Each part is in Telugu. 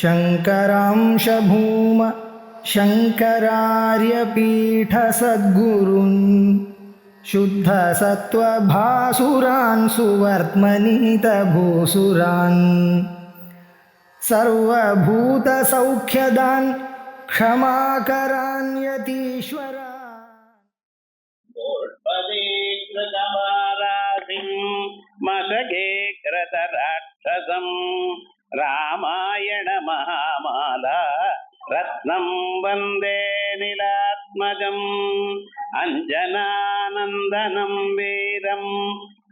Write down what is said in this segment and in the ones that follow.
शङ्करांश भूम शङ्करार्यपीठसद्गुरून् शुद्धसत्त्वभासुरान् सुवर्त्मनीतभूसुरान् सर्वभूतसौख्यदान् क्षमाकरान् मशगेग्रतराक्षसम् रामायण महामाला रत्नं वन्दे नीलात्मजम् अंजनानन्दनं वीरं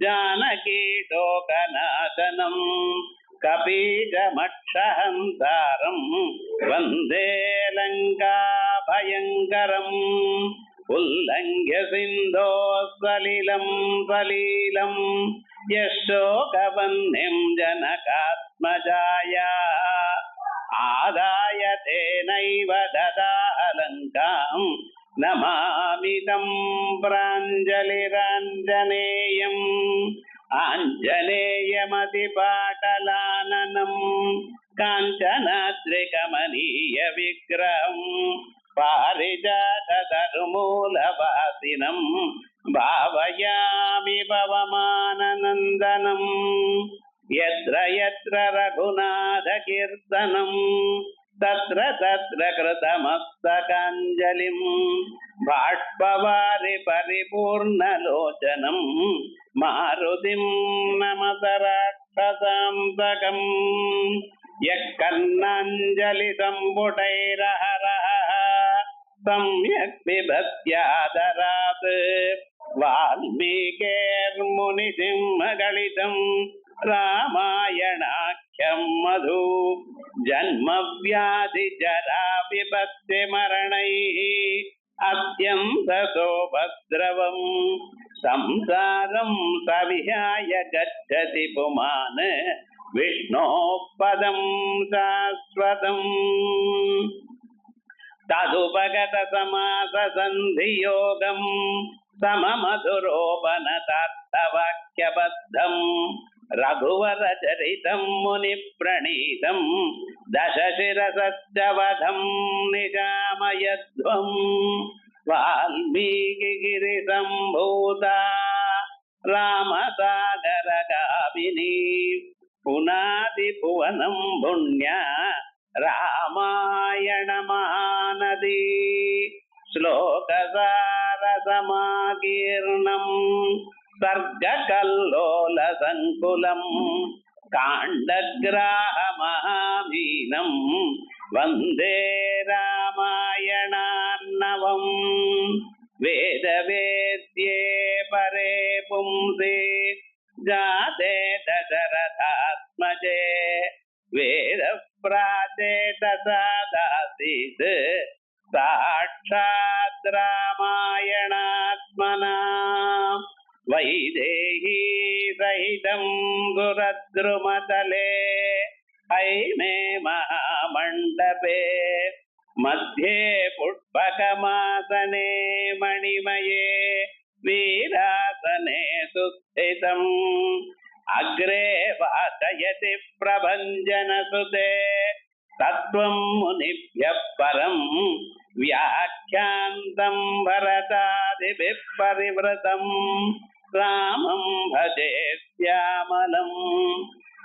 जानकीशोकनाशनं कपीशमक्षहन्तारं वन्दे लङ्काभयङ्करम् उल्लङ्घ्य सिन्धोः सलीलं यशोकवह्निं जनकात्मजाया आदाय तेनैव ददाह लङ्कां नमामि तं प्राञ्जलिराञ्जनेयम् आञ्जनेयमतिपाटलाननं काञ्चनाद्रिकमनीयविग्रहम् पारिजाततरुमूलवासिनं भावयामि पवमाननन्दनं यत्र यत्र रघुनाथकीर्तनं तत्र तत्र कृतमस्तकाञ्जलिं बाष्पवारि परिपूर्णलोचनं मारुतिं नमत राक्षसान्तकम् यः कर्णाञ्जलिसम्पुटैरहरः सम्यक् पिबत्यादरात् वाल्मीकेर्मुनिसिंहगलितं रामायणाख्यं मधु जन्मव्याधिजरा विपत्तिमरणैः अत्यन्तसोपद्रवं संसारं सविहाय गच्छति पुमान् विष्णोः पदं शाश्वतम् तदुपगतसमाससन्धियोगं सममधुरोपनतार्थवाक्यबद्धं रघुवरचरितं मुनिप्रणीतं दशशिरसश्च वधं निशामयध्वं वाल्मीकिगिरिसम्भूता रामसागरगामिनी पुनादिभुवनं पुण्या रामायण महानदी श्लोकसारसमाकीर्णं सर्गकल्लोलसङ्कुलं काण्डग्राहमहामीनं वन्दे रामायणार्णवम् वेदवेद्ये परे पुंसि जाते दशरथात्मजे वेदप्राचेतसादासीत् साक्षात् रामायणात्मना वैदेही सहितं गुरद्रुमतले हैमे महामण्डपे मध्ये पुष्पकमासने मणिमये वीरासने सुस्थितम् अग्रे वाचयति प्रभञ्जनसुते तत्त्वं मुनिभ्यः परं व्याख्यान्तं भरतादिभिः परिवृतं रामं भजे श्यामलं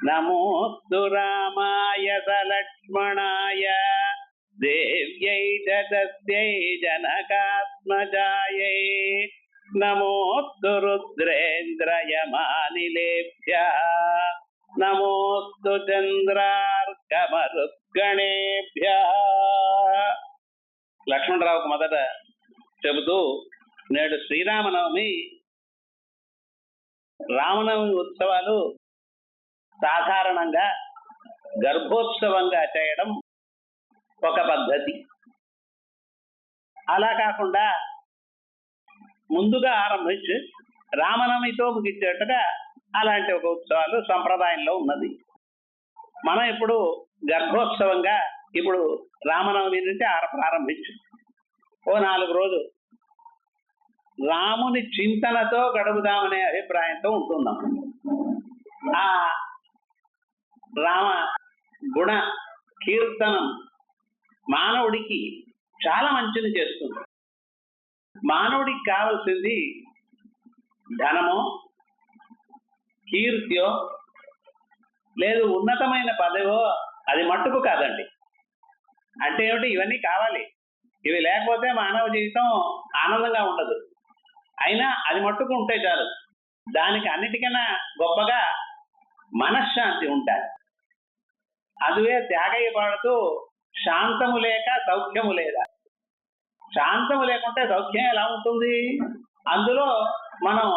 नमोऽस्तु रामाय सलक्ष्मणाय देव्यै च तस्यै जनकात्मजायै नमोऽस्तु रुद्रेन्द्रयमानिलेभ्यः नमोऽस्तु చంద్రార్కమరుద్గణేభ్యః. లక్ష్మణరావుకు మొదట చెబుతూ, నేడు శ్రీరామనవమి. రామనవమి ఉత్సవాలు సాధారణంగా గర్భోత్సవంగా చేయడం ఒక పద్ధతి. అలా కాకుండా ముందుగా ఆరంభించి రామనవమితో ముగించేట్టుగా అలాంటి ఒక ఉత్సవాలు సంప్రదాయంలో ఉన్నది. మనం ఇప్పుడు గర్భోత్సవంగా ఇప్పుడు రామనవమి నుంచి ప్రారంభించి ఓ 4 రోజులు రాముని చింతనతో గడుపుదామనే అభిప్రాయంతో ఉంటున్నాం. ఆ రామ గుణ కీర్తనం మానవుడికి చాలా మంచిని చేస్తుంది. మానవుడికి కావలసింది ధనమో, కీర్తియో, లేదు ఉన్నతమైన పదవో అది మట్టుకు కాదండి. అంటే ఏమిటి? ఇవన్నీ కావాలి. ఇవి లేకపోతే మానవ జీవితం ఆనందంగా ఉండదు. అయినా అది మట్టుకు ఉంటే చాలు. దానికి అన్నిటికన్నా గొప్పగా మనశ్శాంతి ఉంటాయి. అదువే త్యాగయ్య పాడుతూ శాంతము లేక సౌఖ్యము లేదా. శాంతము లేకుంటే సౌఖ్యం ఎలా ఉంటుంది? అందులో మనం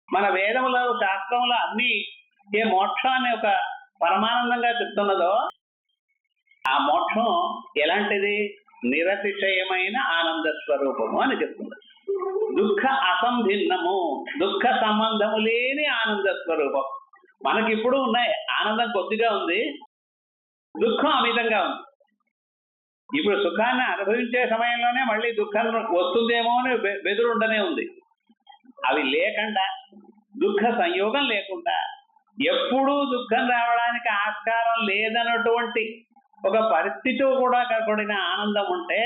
మన వేదములో శాస్త్రములో అన్ని ఏ మోక్షాన్ని ఒక పరమానందంగా చెప్తున్నదో ఆ మోక్షం ఎలాంటిది? నిరతిశయమైన ఆనంద స్వరూపము అని చెప్తున్నది. దుఃఖ అసంభిన్నము, దుఃఖ సంబంధము లేని ఆనంద స్వరూపం. మనకిప్పుడు ఉన్నాయి. ఆనందం కొద్దిగా ఉంది, దుఃఖం అమితంగా ఉంది. ఇప్పుడు సుఖాన్ని అనుభవించే సమయంలోనే మళ్ళీ దుఃఖం వస్తుందేమో అని బెదురుండనే ఉంది. అవి లేకుండా, దుఃఖ సంయోగం లేకుండా, ఎప్పుడూ దుఃఖం రావడానికి ఆస్కారం లేదన్నటువంటి ఒక పరిస్థితి కూడా కూడిన ఆనందం ఉంటే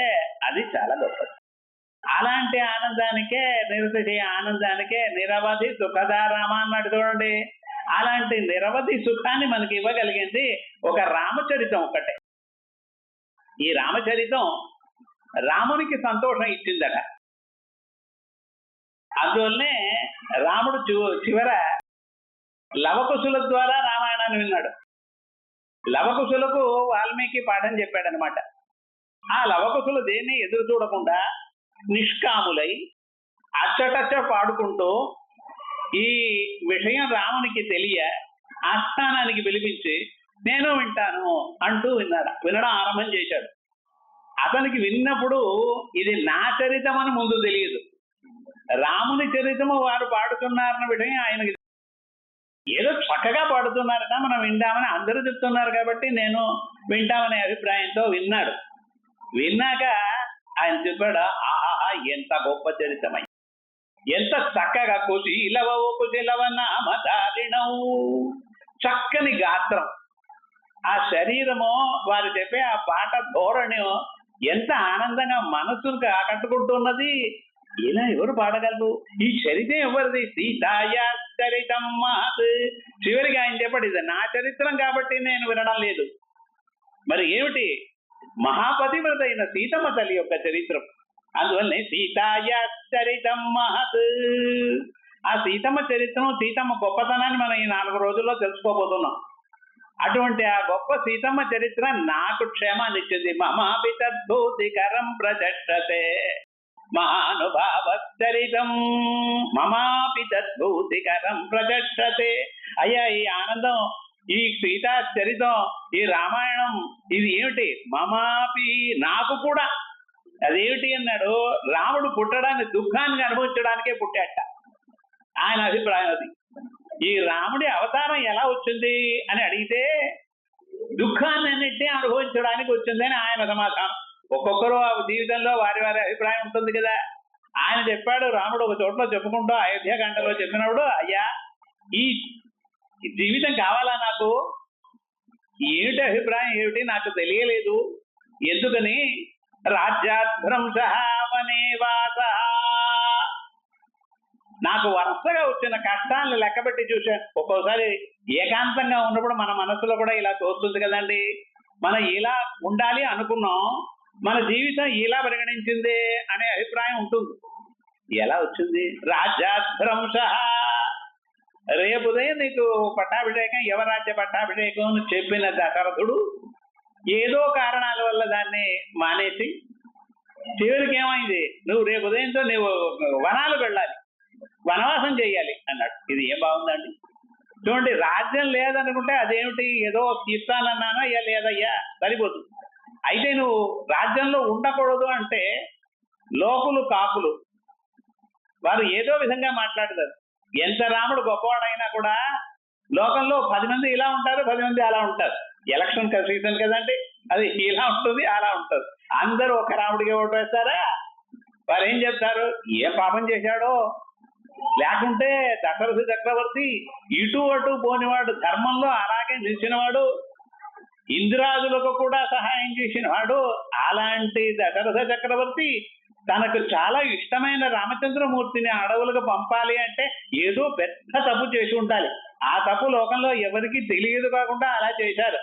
అది చాలా గొప్పది. అలాంటి ఆనందానికే, నిరతిశయ ఆనందానికే నిరవధి సుఖధారామ అన్నాడు చూడండి. అలాంటి నిరవధి సుఖాన్ని మనకి ఇవ్వగలిగింది ఒక రామచరితం ఒకటే. ఈ రామచరితం రామునికి సంతోషం ఇచ్చిందట. అందువల్లనే రాముడు చివర లవకుశుల ద్వారా రామాయణాన్ని విన్నాడు. లవకుశులకు వాల్మీకి పాఠం చెప్పాడనమాట. ఆ లవకుశులు దేన్ని ఎదురు చూడకుండా నిష్కాములై అచ్చటచ్చ పాడుకుంటూ ఈ విషయం రామునికి తెలియ ఆస్థానానికి పిలిపించి నేను వింటాను అంటూ వినడం ఆరంభం చేశాడు. అతనికి విన్నప్పుడు ఇది నా చరితం అని ముందు తెలియదు. రాముని చరితము వారు పాడుతున్నారన్న విషయం ఆయనకి ఏదో చక్కగా పాడుతున్నారట, మనం వింటామని అందరూ చెప్తున్నారు కాబట్టి నేను వింటామనే అభిప్రాయంతో విన్నాడు. విన్నాక ఆయన చెప్పాడు, ఆహా ఎంత గొప్ప చరితమై, ఎంత చక్కగా కుశీలవనామధారిణవు, చక్కని గాత్రం, ఆ శరీరము, వారు చెప్పే ఆ పాట ధోరణి ఎంత ఆనందంగా మనసుకు ఆకట్టుకుంటున్నది. ఇలా ఎవరు పాడగలరు? ఈ చరిత్రం ఎవరిది? సీతాయా చరితం మహత్. చివరికి ఆయన చెప్పాడు, ఇది నా చరిత్రం కాబట్టి నేను వినడం లేదు. మరి ఏమిటి? మహాపతివ్రత అయిన సీతమ్మ తల్లి యొక్క చరిత్రం. అందువల్లనే సీతాయా చరితం మహత్. ఆ సీతమ్మ చరిత్రం, సీతమ్మ గొప్పతనాన్ని మనం ఈ 4 రోజుల్లో తెలుసుకోబోతున్నాం. అటువంటి ఆ గొప్ప సీతమ్మ చరిత్ర నాకు క్షేమాన్ని ఇచ్చింది. మమాపి తద్భూతికరం ప్రచక్షతే మహానుభావ చరితం, మమాపి తద్భూతికరం ప్రచక్షతే. అయ్యా, ఈ ఆనందం, ఈ సీతా చరితం, ఈ రామాయణం, ఇది ఏమిటి? మమాపి, నాకు కూడా. అదేమిటి అన్నాడు? రాముడు పుట్టడాన్ని దుఃఖాన్ని అనుభవించడానికే పుట్టాట. ఆయన అభిప్రాయం అది. ఈ రాముడి అవతారం ఎలా వచ్చింది అని అడిగితే దుఃఖాన్ని అన్నింటినీ అనుభవించడానికి వచ్చిందని ఆయన సమాధానం. ఒక్కొక్కరు ఆ జీవితంలో వారి వారి అభిప్రాయం ఉంటుంది కదా. ఆయన చెప్పాడు, రాముడు ఒక చోట్ల చెప్పుకుంటూ అయోధ్యకాండలో చెప్పినప్పుడు, అయ్యా ఈ జీవితం కావాలా నాకు? ఏమిటి అభిప్రాయం ఏమిటి నాకు తెలియలేదు. ఎందుకని? రాజ్యాద్భ్రంశవనేవాస, నాకు వరుసగా వచ్చిన కష్టాలను లెక్కబెట్టి చూశాను. ఒక్కోసారి ఏకాంతంగా ఉన్నప్పుడు మన మనసులో కూడా ఇలా తోస్తుంది కదండి. మనం ఇలా ఉండాలి అనుకున్నాం, మన జీవితం ఇలా పరిగణించింది అనే అభిప్రాయం ఉంటుంది. ఎలా వచ్చింది? రాజ్యాద్భ్రంశ, రేపు ఉదయం నీకు పట్టాభిషేకం, యువరాజ్య పట్టాభిషేకం అని చెప్పిన దశరథుడు ఏదో కారణాల వల్ల దాన్ని మానేసి చివరికి ఏమైంది? నువ్వు రేపు ఉదయంతో నువ్వు వనాలు వెళ్ళాలి, వనవాసం చేయాలి అన్నాడు. ఇది ఏం బాగుందండి? చూడండి, రాజ్యం లేదనుకుంటే అదేమిటి, ఏదో తీస్తానన్నానో అయ్యా లేదయ్యా సరిపోతుంది. అయితే నువ్వు రాజ్యంలో ఉండకూడదు అంటే లోకులు కాకులు వారు ఏదో విధంగా మాట్లాడతారు. ఎంత రాముడు గొప్పవాడైనా కూడా లోకంలో 10 మంది ఇలా ఉంటారు, 10 మంది అలా ఉంటారు. ఎలక్షన్ సీజన్ కదండి, అది ఇలా ఉంటుంది అలా ఉంటుంది. అందరూ ఒక రాముడికి ఓటు వేస్తారా? వారు ఏం చెప్తారు? ఏ పాపం చేశాడో, లేకుంటే దశరథ చక్రవర్తి ఇటు అటు పోనివాడు, ధర్మంలో అలాగే నిలిచినవాడు, ఇంద్రాదులకు కూడా సహాయం చేసిన వాడు. అలాంటి దశరథ చక్రవర్తి తనకు చాలా ఇష్టమైన రామచంద్రమూర్తిని అడవులకు పంపాలి అంటే ఏదో పెద్ద తప్పు చేసి ఉండాలి. ఆ తప్పు లోకంలో ఎవరికి తెలియదు కాకుండా అలా చేశారు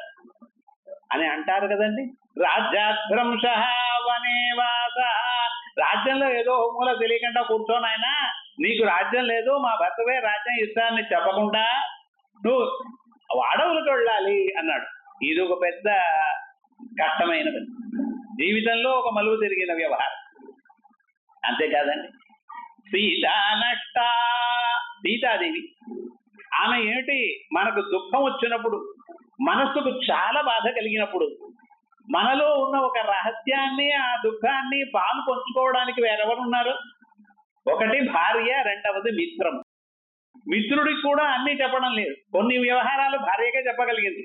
అని అంటారు కదండి. రాజ్యాభ్రంశ వనేవాస, రాజ్యంలో ఏదో మూల తెలియకుండా కూర్చోని ఆయన నీకు రాజ్యం లేదు, మా భర్తవే రాజ్యం ఇస్తానని చెప్పకుండా నువ్వు అడవులకు వెళ్ళాలి అన్నాడు. ఇది ఒక పెద్ద కష్టమైనది, జీవితంలో ఒక మలుపు తిరిగిన వ్యవహారం. అంతేకాదండి, సీతానష్ట, సీతాదేవి ఆమె ఏమిటి, మనకు దుఃఖం వచ్చినప్పుడు, మనస్సుకు చాలా బాధ కలిగినప్పుడు, మనలో ఉన్న ఒక రహస్యాన్ని ఆ దుఃఖాన్ని పాలు పంచుకోవడానికి వేరెవరున్నారు? ఒకటి భార్య, రెండవది మిత్రం. మిత్రుడికి కూడా అన్ని చెప్పడం లేదు, కొన్ని వ్యవహారాలు భార్యకే చెప్పగలిగింది.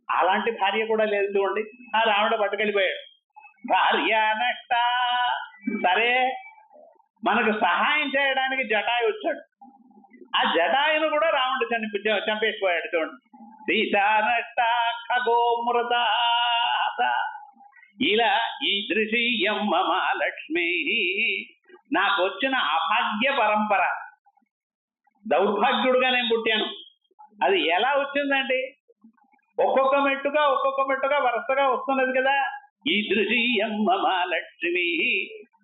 అలాంటి భార్య కూడా లేదు చూడండి, ఆ రావణ పట్టుకెళ్ళిపోయాడు. భార్య నష్ట, సరే మనకు సహాయం చేయడానికి జటాయు వచ్చాడు. ఆ జటాయును కూడా రావణుడు చంపేసిపోయాడు చూడండి. సీతానష్ట ఖగోమృత, ఇలా ఈ దృశ్యం మహాలక్ష్మి, నాకు వచ్చిన అభాగ్య పరంపర, దౌర్భాగ్యుడుగా నేను పుట్టాను. అది ఎలా వచ్చిందండి? ఒక్కొక్క మెట్టుగా వరుసగా వస్తున్నది కదా. ఈ దృశ్యం మహాలక్ష్మి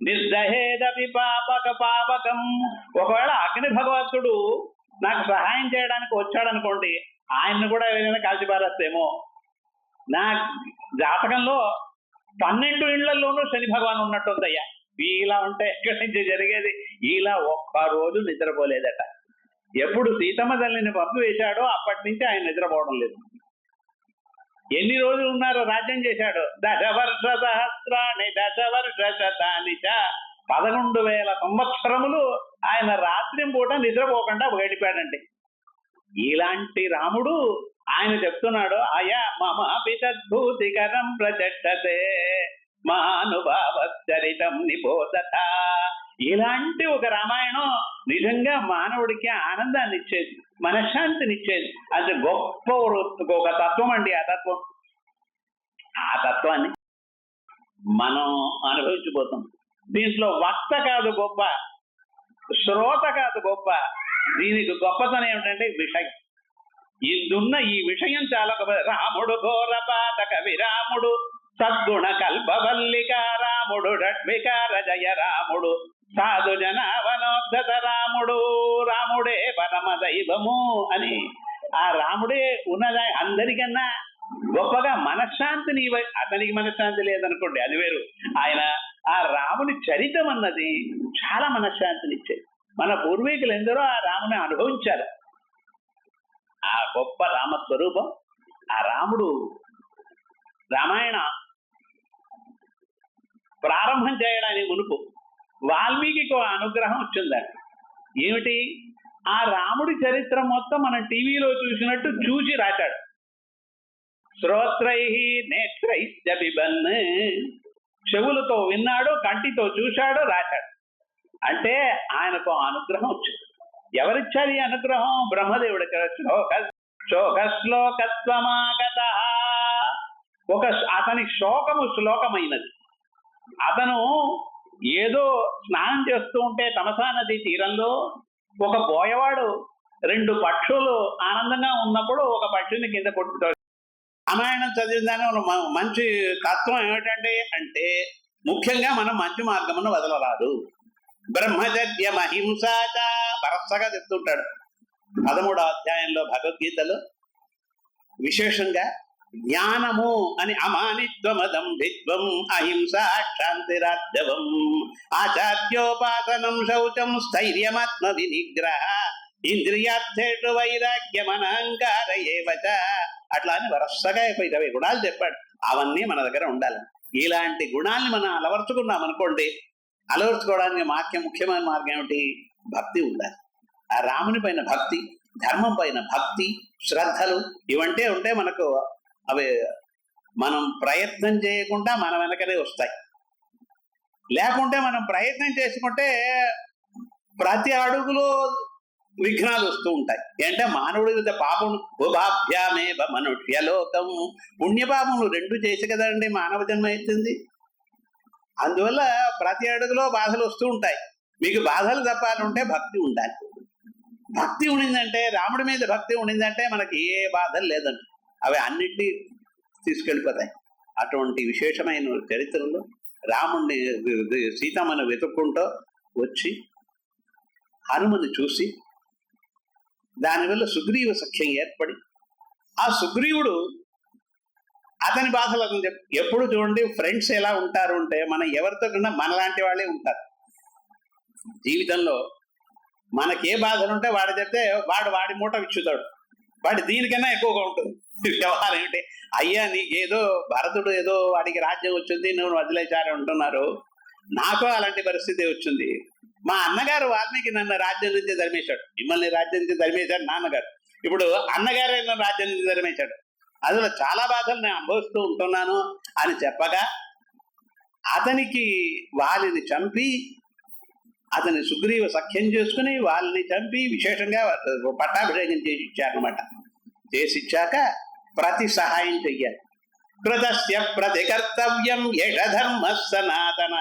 నిర్దహేదపి పాపకం. ఒకవేళ అగ్ని భగవంతుడు నాకు సహాయం చేయడానికి వచ్చాడనుకోండి, ఆయన్ని కూడా ఏదైనా కాల్చిపారేస్తేమో. నా జాతకంలో 12 ఇళ్లలోనూ శని భగవాన్ ఉన్నట్టుందయ్యా. ఇలా ఉంటే ఎక్కడి నుంచి జరిగేది? ఇలా ఒక్క రోజు నిద్రపోలేదట. ఎప్పుడు సీతమ్మ తల్లిని పంపివేశాడో అప్పటి నుంచి ఆయన నిద్రపోవడం లేదు. ఎన్ని రోజులు ఉన్నారో రాజ్యం చేశాడు? 10 వర్ష సహస్రాణి 10 వర్ష శతాని చ, 11,000 సంవత్సరములు ఆయన రాత్రి పూట నిద్రపోకుండా గడిపాడండి. ఇలాంటి రాముడు ఆయన చెప్తున్నాడు, అయా మమ పితద్భూతికరం ప్రచక్షతే మహానుభావ చరితం నిబోధత. ఇలాంటి ఒక రామాయణం నిజంగా మానవుడికి ఆనందాన్ని ఇచ్చేది, మనశ్శాంతిని ఇచ్చేది. అది గొప్ప ఒక తత్వం అండి. ఆ తత్వాన్ని మనం అనుభవించిపోతాం. దీంట్లో వక్త కాదు గొప్ప, శ్రోత కాదు గొప్ప. దీనికి గొప్పతనం ఏమిటంటే విషయం. ఇందున్న ఈ విషయం చాలా గొప్ప. రాముడు ఘోర పాతక విరాముడు, సద్గుణ కల్పవల్లిక రాముడు, షడ్వికార జయ రాముడు, సాధు జనావనోద్ధత రాముడు, రాముడే పరమ దైవము అని. ఆ రాముడే ఉన్నదా అందరికన్నా గొప్పగా మనశ్శాంతిని. అతనికి మనశ్శాంతి లేదనుకోండి, అది వేరు. ఆయన ఆ రాముని చరితం అన్నది చాలా మనశ్శాంతిని ఇచ్చేది. మన పూర్వీకులు ఎందరో ఆ రాముని అనుభవించారు. ఆ గొప్ప రామస్వరూపం ఆ రాముడు. రామాయణ ప్రారంభం చేయడానికి మునుపు వాల్మీకి అనుగ్రహం వచ్చిందండి. ఏమిటి? ఆ రాముడి చరిత్ర మొత్తం మనం టీవీలో చూసినట్టు చూసి రాశాడు. శ్రోత్రై నేత్రై బిబన్, చెవులతో విన్నాడు, కంటితో చూశాడు, రాశాడు. అంటే ఆయనకు అనుగ్రహం వచ్చింది. ఎవరిచ్చారు ఈ అనుగ్రహం? బ్రహ్మదేవుడు. శోకశ్లోకత్వమాగత, ఒక అతని శోకము శ్లోకమైనది. అతను ఏదో స్నానం చేస్తూ ఉంటే తమసా నది తీరంలో ఒక బోయవాడు 2 పక్షులు ఆనందంగా ఉన్నప్పుడు ఒక పక్షిని కింద కొట్టుతాడు. రామాయణం చదివిందని మంచి తత్వం ఏమిటంటే అంటే ముఖ్యంగా మనం మంచి మార్గమును వదలరాదు. బ్రహ్మచర్య అహింసాచ వరసగా చెప్తుంటాడు 13వ అధ్యాయంలో భగవద్గీతలో. విశేషంగా జ్ఞానము అని అమానిత్వమదంభిత్వం అహింస శాంతిరాజ్యవం ఆచార్యోపాసనం శౌచం స్థైర్యమాత్మ వినిగ్రహ ఇంద్రియార్థేషు వైరాగ్యమనహంకార ఏవచ. అట్లా అని వరసగా 20 గుణాలు చెప్పాడు. అవన్నీ మన దగ్గర ఉండాలి. ఇలాంటి గుణాన్ని మనం అలవర్చుకున్నాం అనుకోండి, అలవర్చుకోవడానికి ముఖ్యమైన మార్గం ఏమిటి? భక్తి ఉండాలి. ఆ రాముని పైన భక్తి, ధర్మం పైన భక్తి, శ్రద్ధలు ఇవంటే ఉంటే మనకు అవి మనం ప్రయత్నం చేయకుండా మన వెనకనే వస్తాయి. లేకుంటే మనం ప్రయత్నం చేసుకుంటే ప్రతి అడుగులో విఘ్నాలు వస్తూ ఉంటాయి. అంటే మానవుడి పాపం ఉభాభ్యామేవ మనుష్యలోకం, పుణ్యపాపములు రెండు చేసి కదండి మానవ జన్మ ఎత్తింది. అందువల్ల ప్రతి అడుగులో బాధలు వస్తూ ఉంటాయి. మీకు బాధలు తప్పాలంటే భక్తి ఉండాలి. భక్తి ఉండిందంటే, రాముడి మీద భక్తి ఉండిందంటే మనకి ఏ బాధలు లేదండి, అవి అన్నింటినీ తీసుకెళ్ళిపోతాయి. అటువంటి విశేషమైన చరిత్రలో రాముడిని సీతమ్మను వెతుక్కుంటూ వచ్చి హనుమని చూసి దానివల్ల సుగ్రీవ సఖ్యం ఏర్పడి, ఆ సుగ్రీవుడు అతని బాధలు అతను ఎప్పుడు చూడండి, ఫ్రెండ్స్ ఎలా ఉంటారు అంటే మనం ఎవరితో కన్నా మనలాంటి వాళ్ళే ఉంటారు. జీవితంలో మనకే బాధలు ఉంటే వాడు చెప్తే వాడి మూట విచ్చుతాడు, వాడి దీనికన్నా ఎక్కువగా ఉంటుంది వ్యవహారం. ఏంటి అయ్యా నీకేదో భరతుడు ఏదో వాడికి రాజ్యం వచ్చింది నువ్వు వదిలేచారు అంటున్నారు, నాకు అలాంటి పరిస్థితి వచ్చింది. మా అన్నగారు వాల్మీకి నన్ను రాజ్యం నుంచి ధర్మేశాడు, మిమ్మల్ని రాజ్యం నుంచి ధర్మేశాడు నాన్నగారు, ఇప్పుడు అన్నగారే నన్ను రాజ్యం నుంచి ధర్మేశాడు, అందులో చాలా బాధలు నేను అనుభవిస్తూ ఉంటున్నాను అని చెప్పగా అతనికి వాళ్ళని చంపి అతని సుగ్రీవ సఖ్యం చేసుకుని వాళ్ళని చంపి విశేషంగా పట్టాభిషేకం చేసి ఇచ్చారనమాట. చేసిచ్చాక ప్రతి సహాయం చెయ్యాలి. కృతస్య ప్రతి కర్తవ్యం యశ ధర్మ సనాతన,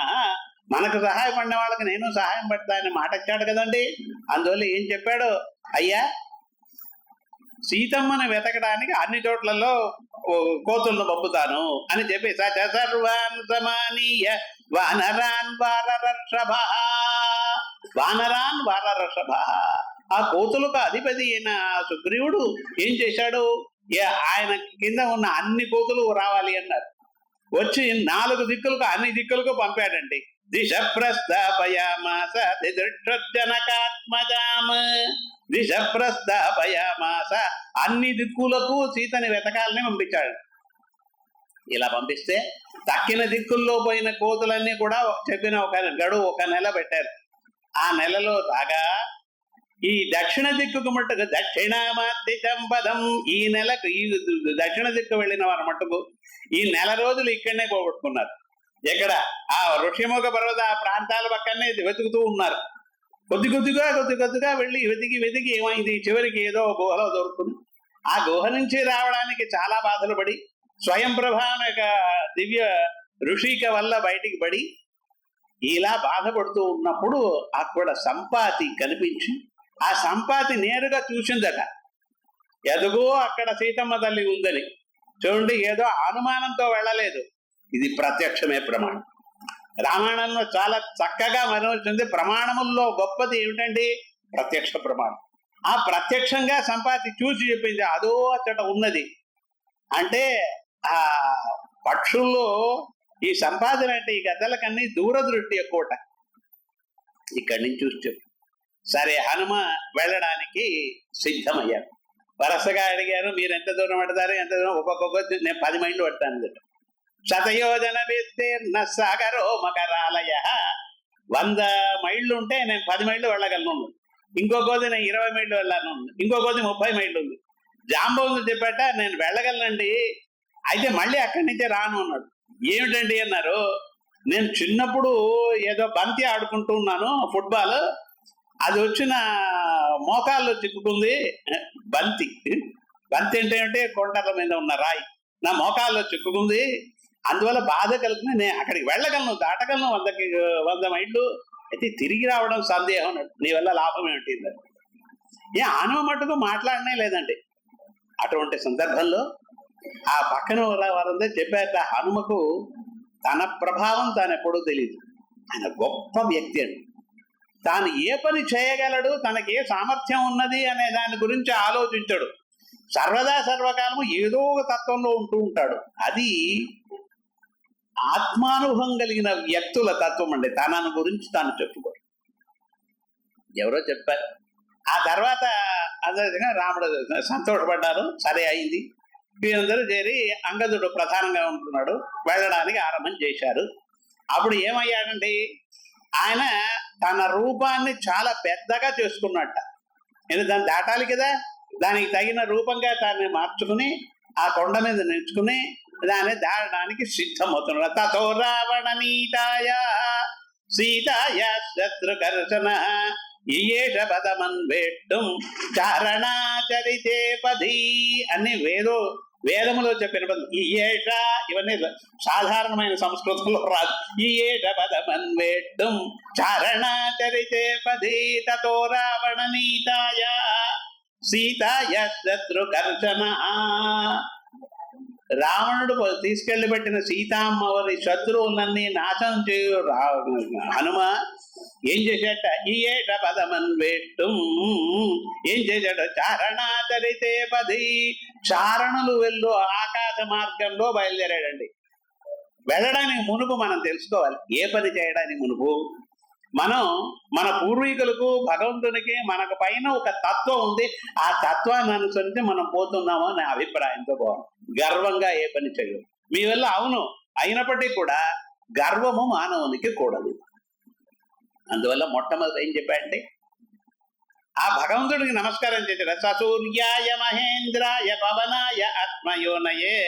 మనకు సహాయపడిన వాళ్ళకి నేను సహాయం పడతానని మాట ఇచ్చాడు కదండి. అందువల్ల ఏం చెప్పాడు, అయ్యా సీతమ్మని వెతకడానికి అన్ని చోట్లలో కోతులను పంపుతాను అని చెప్పి సర్వాన్ సమానీయ వానరాన్ వారరషభ, వానరాన్ వారరషభ, ఆ కోతులకు అధిపతి అయిన సుగ్రీవుడు ఏం చేశాడు, ఆయన కింద ఉన్న అన్ని కోతులు రావాలి అన్నారు. వచ్చి 4 దిక్కులకు అన్ని దిక్కులకు పంపాడండి. దిశ ప్రస్థాపయామాస దిదృక్షజనకాత్మజామ, దిశ ప్రస్థాపయామాస, అన్ని దిక్కులకు సీతని వెతకాలని పంపించాడు. ఇలా పంపిస్తే తక్కిన దిక్కుల్లో పోయిన కోతులన్నీ కూడా చెప్పిన ఒక గడువు, ఒక నెల పెట్టారు. ఆ నెలలో రాగా ఈ దక్షిణ దిక్కుకు మట్టుకు దక్షిణామాత్య సంపదం, ఈ నెలకు ఈ దక్షిణ దిక్కు వెళ్ళిన వారు మట్టుకు ఈ నెల రోజులు ఇక్కడనే పోగొట్టుకున్నారు. ఎక్కడ ఆ ఋషిముఖ పర్వత ఆ ప్రాంతాల పక్కనే వెతుకుతూ ఉన్నారు. కొద్ది కొద్దిగా వెళ్ళి వెతికి ఏమైంది, చివరికి ఏదో గుహలో దొరుకుతుంది. ఆ గుహ నుంచి రావడానికి చాలా బాధలు పడి స్వయం ప్రభ దివ్య ఋషిక వల్ల బయటికి పడి ఇలా బాధపడుతూ ఉన్నప్పుడు అక్కడ సంపాతి కనిపించి ఆ సంపాతి నేరుగా చూసిందట, ఎదుగో అక్కడ సీతమ్మ తల్లి ఉందని. చూడండి, ఏదో అనుమానంతో వెళ్ళలేదు, ఇది ప్రత్యక్షమే ప్రమాణం. రామాయణంలో చాలా చక్కగా మనవచ్చింది. ప్రమాణముల్లో గొప్పది ఏమిటండి, ప్రత్యక్ష ప్రమాణం. ఆ ప్రత్యక్షంగా సంపాతి చూసి చెప్పింది, అదో అచ్చట ఉన్నది అంటే. ఆ పక్షుల్లో ఈ సంపాదన అంటే ఈ గద్దలకన్నీ దూరదృష్టి ఎక్కువట. ఇక్కడి నుంచి చూసి చెప్పు. సరే, హనుమ వెళ్ళడానికి సిద్ధమయ్యారు. వరసగా అడిగారు, మీరు ఎంత దూరం పడతారు, ఎంత దూరం? ఒక్కొక్క నేను 10 మైళ్ళు పడతాను. శతయోజన విస్తీర్ణ సాగరో మకరాలయ, 100 మైళ్ళు ఉంటే నేను 10 మైళ్ళు వెళ్ళగలను, ఇంకో కోది నేను 20 మైళ్ళు వెళ్ళాను, ఇంకో కోది 30 మైళ్ళు ఉంది. జాంబవంతుడు చెప్పాట, నేను వెళ్ళగలనండి, అయితే మళ్ళీ అక్కడి నుంచే రాను అన్నాడు. ఏమిటండి అన్నారు, నేను చిన్నప్పుడు ఏదో బంతి ఆడుకుంటూ ఉన్నాను, ఫుట్బాల్, అది వచ్చిన మోకాల్లో చిక్కుకుంది. బంతి అంటే కొండల మీద ఉన్న రాయి నా మోకాల్లో చిక్కుకుంది, అందువల్ల బాధ కలుగుతుంది, నేను అక్కడికి వెళ్ళగలను, దాటగలను 100 మైళ్ళు, అయితే తిరిగి రావడం సందేహం, నీ వల్ల లాభం ఏమిటి? హనుమ మటుకు మాట్లాడనే లేదండి. అటువంటి సందర్భంలో ఆ పక్కన వారందరూ చెప్పాక హనుమకు తన ప్రభావం తాను ఎప్పుడూ తెలియదు. ఆయన గొప్ప వ్యక్తి అండి. తాను ఏ పని చేయగలడు, తనకి ఏ సామర్థ్యం ఉన్నది అనే దాని గురించి ఆలోచించడు. సర్వదా సర్వకాలము ఏదో ఒక తత్వంలో ఉంటూ ఉంటాడు. అది ఆత్మానుభవం కలిగిన వ్యక్తుల తత్వం అండి. తనను గురించి తాను చెప్పుకోడు. ఎవరో చెప్పారు. ఆ తర్వాత అందరిగా రాముడు సంతోషపడ్డారు, సరే అయింది. వీరందరూ చేరి అంగదుడు ప్రధానంగా ఉంటున్నాడు, వెళ్ళడానికి ఆరంభం చేశారు. అప్పుడు ఏమయ్యాడండి, ఆయన తన రూపాన్ని చాలా పెద్దగా చేసుకున్నట్ట. ఎందుకు దాన్ని దాటాలి కదా, దానికి తగిన రూపంగా దాన్ని మార్చుకుని ఆ కొండ మీద నిల్చుకుని దాన్ని దాటడానికి సిద్ధమవుతున్నాడు. తతో రావణ నీతాయ సీతాయ శత్రుకర్షణ ఈయేష పదమన్వేట్టం చారణాచరితే పది అని వేదములో చెప్పిన పదం. ఈయేష ఇవన్నీ సాధారణమైన సంస్కృతంలో రాదు. ఈయేష పదమన్వేట్టం చారణాచరితే పది తతో రావణ నీతాయ సీతాయ శత్రుకర్షణ. రావణుడు తీసుకెళ్లి పెట్టిన సీతామ్మవారి శత్రువులన్నీ నాశనం చేయు హనుమ ఏం చేశాట? ఈ ఏట పదమన్వేట్టం ఏం చేశాడు? చారణాచరితే పది చారణులు వెళ్ళు ఆకాశ మార్గంలో బయలుదేరాడండి. వెళ్ళడానికి మునుపు మనం తెలుసుకోవాలి, ఏ పని చేయడానికి మునుపు మనం మన పూర్వీకులకు భగవంతునికి మనకు పైన ఒక తత్వం ఉంది. ఆ తత్వాన్ని అనుసరించి మనం పోతున్నామో అనే అభిప్రాయంతో పోవాలి. గర్వంగా ఏ పని చేయదు. మీ వల్ల అవును అయినప్పటికీ కూడా గర్వము మానవునికి కూడదు. అందువల్ల మొట్టమొదటి ఏం చెప్పాడంటే ఆ భగవంతుడికి నమస్కారం చేశాడు. ససూర్యాయ మహేంద్రాయ పవనాయ ఆత్మయోనయే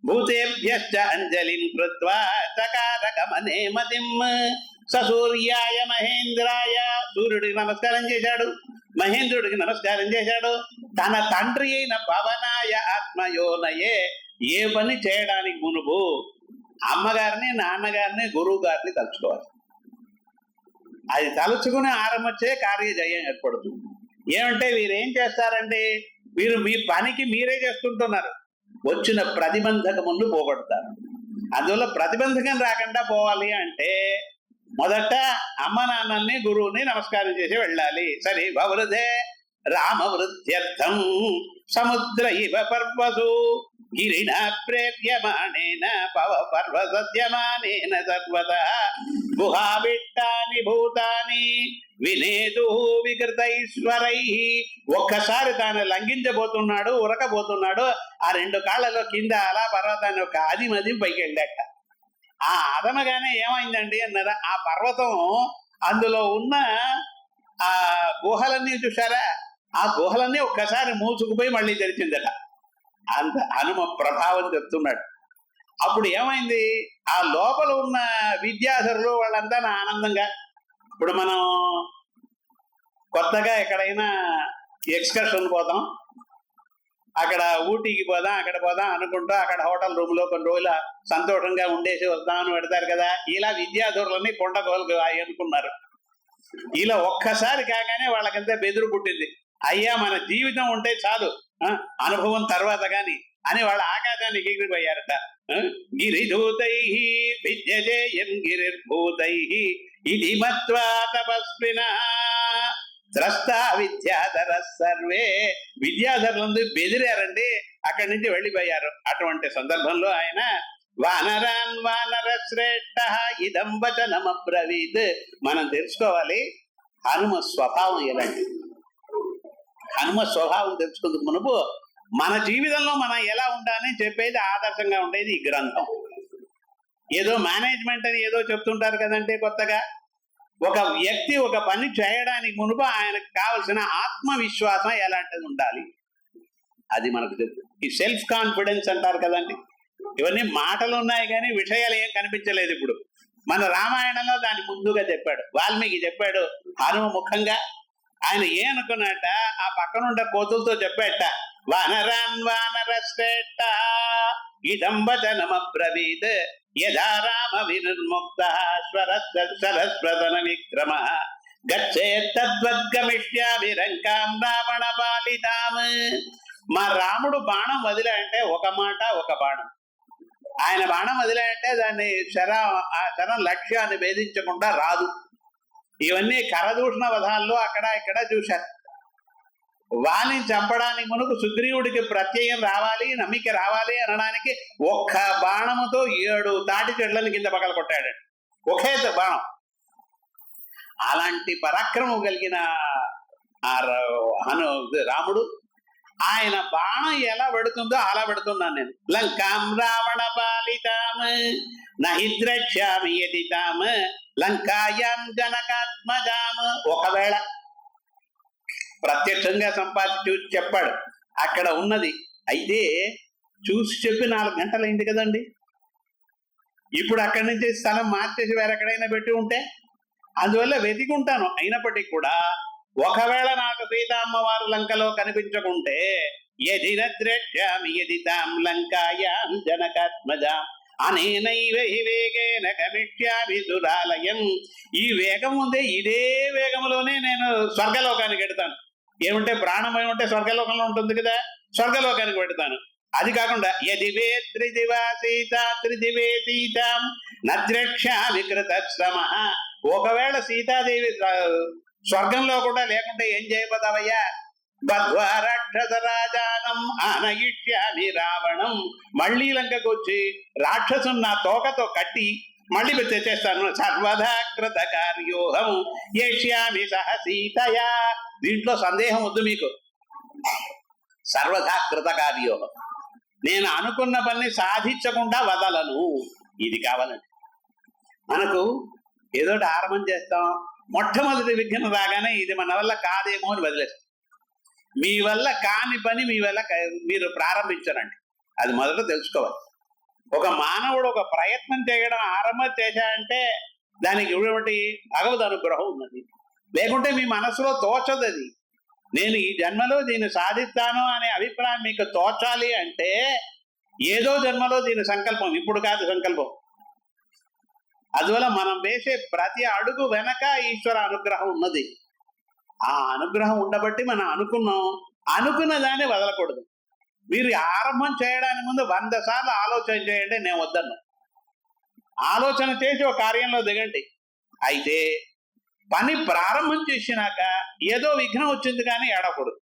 భూతేభ్యశ్చ అంజలిం కృత్వా చకార గమనే మతిం. ససూర్యాయ మహేంద్రాయ సూర్యుడికి నమస్కారం చేశాడు, మహేంద్రుడికి నమస్కారం చేశాడు. తన తండ్రి అయిన పవనాయ ఆత్మయోనయే ఏ పని చేయడానికి మునుపు అమ్మగారిని నాన్నగారిని గురువు గారిని తలుచుకోవాలి. అది తలుచుకుని ఆరంభించే కార్యజయం ఏర్పడుతుంది. ఏమంటే వీరేం చేస్తారంటే వీరు మీ పనికి మీరే చేసుకుంటున్నారు. వచ్చిన ప్రతిబంధకములు పోగొడతారు. అందువల్ల ప్రతిబంధకం రాకుండా పోవాలి అంటే మొదట అమ్మ నాన్నల్ని గురువుని నమస్కారం చేసి వెళ్ళాలి. సరే వృధే రామవృద్ధ్యర్థం సముద్ర ఇవ పర్వసు గిరిణ ప్రేవ్యమానేన పవ పర్వసద్యమానేన సర్వత గుహావిట్టాని భూతాని వినేదు వికృతైశ్వరై. ఒక్కసారి తాను లంఘించబోతున్నాడు, ఉరకబోతున్నాడు. ఆ రెండు కాళ్ళలో కింద అలా పర్వతాన్ని ఒక ఆదిమది పైకి వెళ్ళాక ఆ అదమగానే ఏమైందండి అన్నారా, ఆ పర్వతం అందులో ఉన్న ఆ గుహలన్నీ చూసారా, ఆ గుహలన్నీ ఒక్కసారి మూసుకుపోయి మళ్ళీ తెరిచిందట. అంత హనుమ ప్రభావం చెప్తున్నాడు. అప్పుడు ఏమైంది, ఆ లోపల ఉన్న విద్యాధరులు వాళ్ళంతా ఆనందంగా, ఇప్పుడు మనం కొత్తగా ఎక్కడైనా ఎక్స్కర్షన్ పోతాం, అక్కడ ఊటీకి పోదాం అక్కడ పోదాం అనుకుంటూ అక్కడ హోటల్ రూమ్ లో కొన్ని రోజులు సంతోషంగా ఉండేసి వద్దామని పెడతారు కదా. ఇలా విద్యాధరులని కొండగోలు అనుకున్నారు. ఇలా ఒక్కసారి కాగానే వాళ్ళకంతా బెదురు పుట్టింది. అయ్యా మన జీవితం ఉంటే చాలు, అనుభవం తర్వాత గాని అని వాళ్ళ ఆకాశానికి ఎగిరిపోయారట. గిరిధూతై విద్యజేయం గిరిర్భూతై ఇది మత్వా తపస్వినా ద్రష్ట విద్యాధర సర్వే. విద్యాధరులందరూ బెదిరారండి, అక్కడి నుంచి వెళ్ళిపోయారు. అటువంటి సందర్భంలో ఆయన వానరాన్ వానర శ్రేష్ఠ ఇదం వచనమబ్రవీత్. మనం తెలుసుకోవాలి హనుమ స్వభావం ఎలాంటి. హనుమ స్వభావం తెలుసుకుందుకు మునుపు మన జీవితంలో మనం ఎలా ఉండాలని చెప్పేది ఆదర్శంగా ఉండేది ఈ గ్రంథం. ఏదో మేనేజ్మెంట్ అని ఏదో చెప్తుంటారు కదంటే కొత్తగా. ఒక వ్యక్తి ఒక పని చేయడానికి మునుపు ఆయనకు కావలసిన ఆత్మవిశ్వాసం ఎలాంటిది ఉండాలి అది మనకు తెలుసు. ఈ సెల్ఫ్ కాన్ఫిడెన్స్ అంటారు కదండి. ఇవన్నీ మాటలు ఉన్నాయి కానీ విషయాలు ఏం కనిపించలేదు. ఇప్పుడు మన రామాయణంలో దాన్ని ముందుగా చెప్పాడు, వాల్మీకి చెప్పాడు హనుమ ముఖంగా. ఆయన ఏమనుకున్నట్ట, ఆ పక్కనుండే కోతులతో చెప్పాట, వానరాన్ వానర శ్రేష్ఠ ఇదం వచనమబ్రవీత్ యథా రామ వినిర్ముక్త సరస్వతన విక్రమ గచ్చేత్తద్వద్గమిష్యామి లంకాం రావణ పాలితాం. మా రాముడు బాణం వదిలాయంటే ఒక మాట ఒక బాణం. ఆయన బాణం వదిలాయంటే దాన్ని ఆ శరం లక్ష్యాన్ని భేదించకుండా రాదు. ఇవన్నీ కరదూషణ వధాల్లో అక్కడ ఇక్కడ చూశారు. వాణ్ణి చంపడానికి మునుపు సుగ్రీవుడికి ప్రత్యయం రావాలి, నమ్మిక రావాలి అనడానికి ఒక్క బాణముతో 7 తాటి చెట్లను కింద పగల కొట్టాడు. ఒకే బాణం. అలాంటి పరాక్రమం కలిగిన రాముడు, ఆయన బాణం ఎలా పెడుతుందో అలా పెడుతున్నాను నేను. లంకాం రావణ పాలితాం నహి ద్రక్ష్యామి యది తాం లంకాయాం జనకాత్మజాం. ఒకవేళ ప్రత్యక్షంగా సంపాదించి చెప్పాడు అక్కడ ఉన్నది, అయితే చూసి చెప్పి 4 గంటలైంది కదండి. ఇప్పుడు అక్కడి నుంచి స్థలం మార్చేసి వేరెక్కడైనా పెట్టి ఉంటే అందువల్ల వెతికుంటాను. అయినప్పటికీ కూడా ఒకవేళ నాకు సీత అమ్మవారు లంకలో కనిపించకుంటే యదిరద్రక్ష్యామి యది తాం లంకాయాం జనకాత్మజాం అనేనైవ హి వేగేన గమిష్యామి సురాలయం. ఈ వేగం ఉందే, ఇదే వేగంలోనే నేను స్వర్గలోకానికి వెడతాను. ఏమంటే ప్రాణం ఏమంటే స్వర్గలోకంలో ఉంటుంది కదా, స్వర్గలోకానికి పెడతాను. అది కాకుండా యదివే త్రిదివా సీత త్రిదివే సీతాం నద్రక్ష్యామి కృత శ్రమ. ఒకవేళ సీతాదేవి స్వర్గంలో కూడా లేకుంటే ఏం చేయబోతావయ్యా? బద్ధ్వా రాక్షస రాజానం ఆనయిష్యామి రావణం. మళ్ళీ లంకకు వచ్చి రాక్షసుని నా తోకతో కట్టి మళ్ళీ తెచ్చేస్తాను. సర్వదా కృత కార్యోహం ఏష్యామి సహ సీతయా. దీంట్లో సందేహం వద్దు మీకు. సర్వదా కృత కార్యోహం, నేను అనుకున్న పని సాధించకుండా వదలను. ఇది కావాలండి. మనకు ఏదో ఆరంభం చేస్తాం, మొట్టమొదటి విఘ్నం రాగానే ఇది మన వల్ల కాదేమో అని వదిలేస్తాం. మీ వల్ల కాని పని మీ వల్ల మీరు ప్రారంభించరండి. అది మొదట తెలుసుకోవాలి. ఒక మానవుడు ఒక ప్రయత్నం చేయడం ఆరంభం చేశాడంటే దానికి ఇటువంటి భగవద్ అనుగ్రహం ఉన్నది. లేకుంటే మీ మనసులో తోచదు అది. నేను ఈ జన్మలో దీన్ని సాధిస్తాను అనే అభిప్రాయం మీకు తోచాలి అంటే ఏదో జన్మలో దీని సంకల్పం, ఇప్పుడు కాదు సంకల్పం. అందువల్ల మనం వేసే ప్రతి అడుగు వెనక ఈశ్వర అనుగ్రహం ఉన్నది. ఆ అనుగ్రహం ఉండబట్టి మనం అనుకున్న దాన్ని వదలకూడదు. మీరు ఆరంభం చేయడానికి ముందు 100 సార్లు ఆలోచన చేయండి. నేను వద్దను. ఆలోచన చేసి ఒక కార్యంలో దిగండి. అయితే పని ప్రారంభం చేసినాక ఏదో విఘ్నం వచ్చింది కానీ ఏడకూడదు.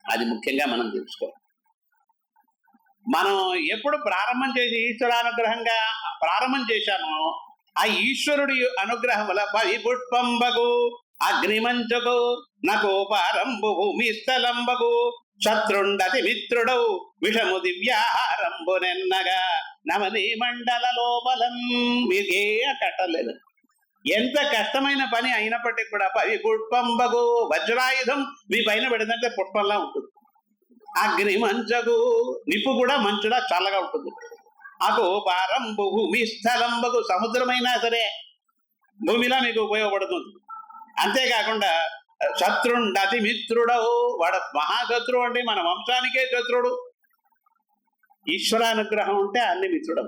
అది ముఖ్యంగా మనం తెలుసుకోవాలి. మనం ఎప్పుడు ప్రారంభం చేసి ఈశ్వరానుగ్రహంగా ప్రారంభం చేశామో ఆ ఈశ్వరుడి అనుగ్రహం వల్ల పుష్పంబగు అగ్నిమంచకు నకోపారంబు భూమి స్థలంబగు శత్రుండతి మిత్రుడవు విషము దివ్యాహారంబు నెన్నగా నవని మండల లోపలం. మీకే కట్టలేదు. ఎంత కష్టమైన పని అయినప్పటికీ కూడా పుష్పంబగు వజ్రాయుధం మీ పైన పెడితే పుష్పంలా ఉంటుంది. అగ్ని మంచగు నిప్పు కూడా మంచులా చల్లగా ఉంటుంది. అకోపారంబు భూమి స్థలంబగు సముద్రమైనా సరే భూమిలా మీకు ఉపయోగపడుతుంది. అంతేకాకుండా శత్రుండతి మిత్రుడవు, వాడు మహాశత్రువు అంటే మన వంశానికే శత్రుడు. ఈశ్వరానుగ్రహం ఉంటే అన్ని మిత్రుడు.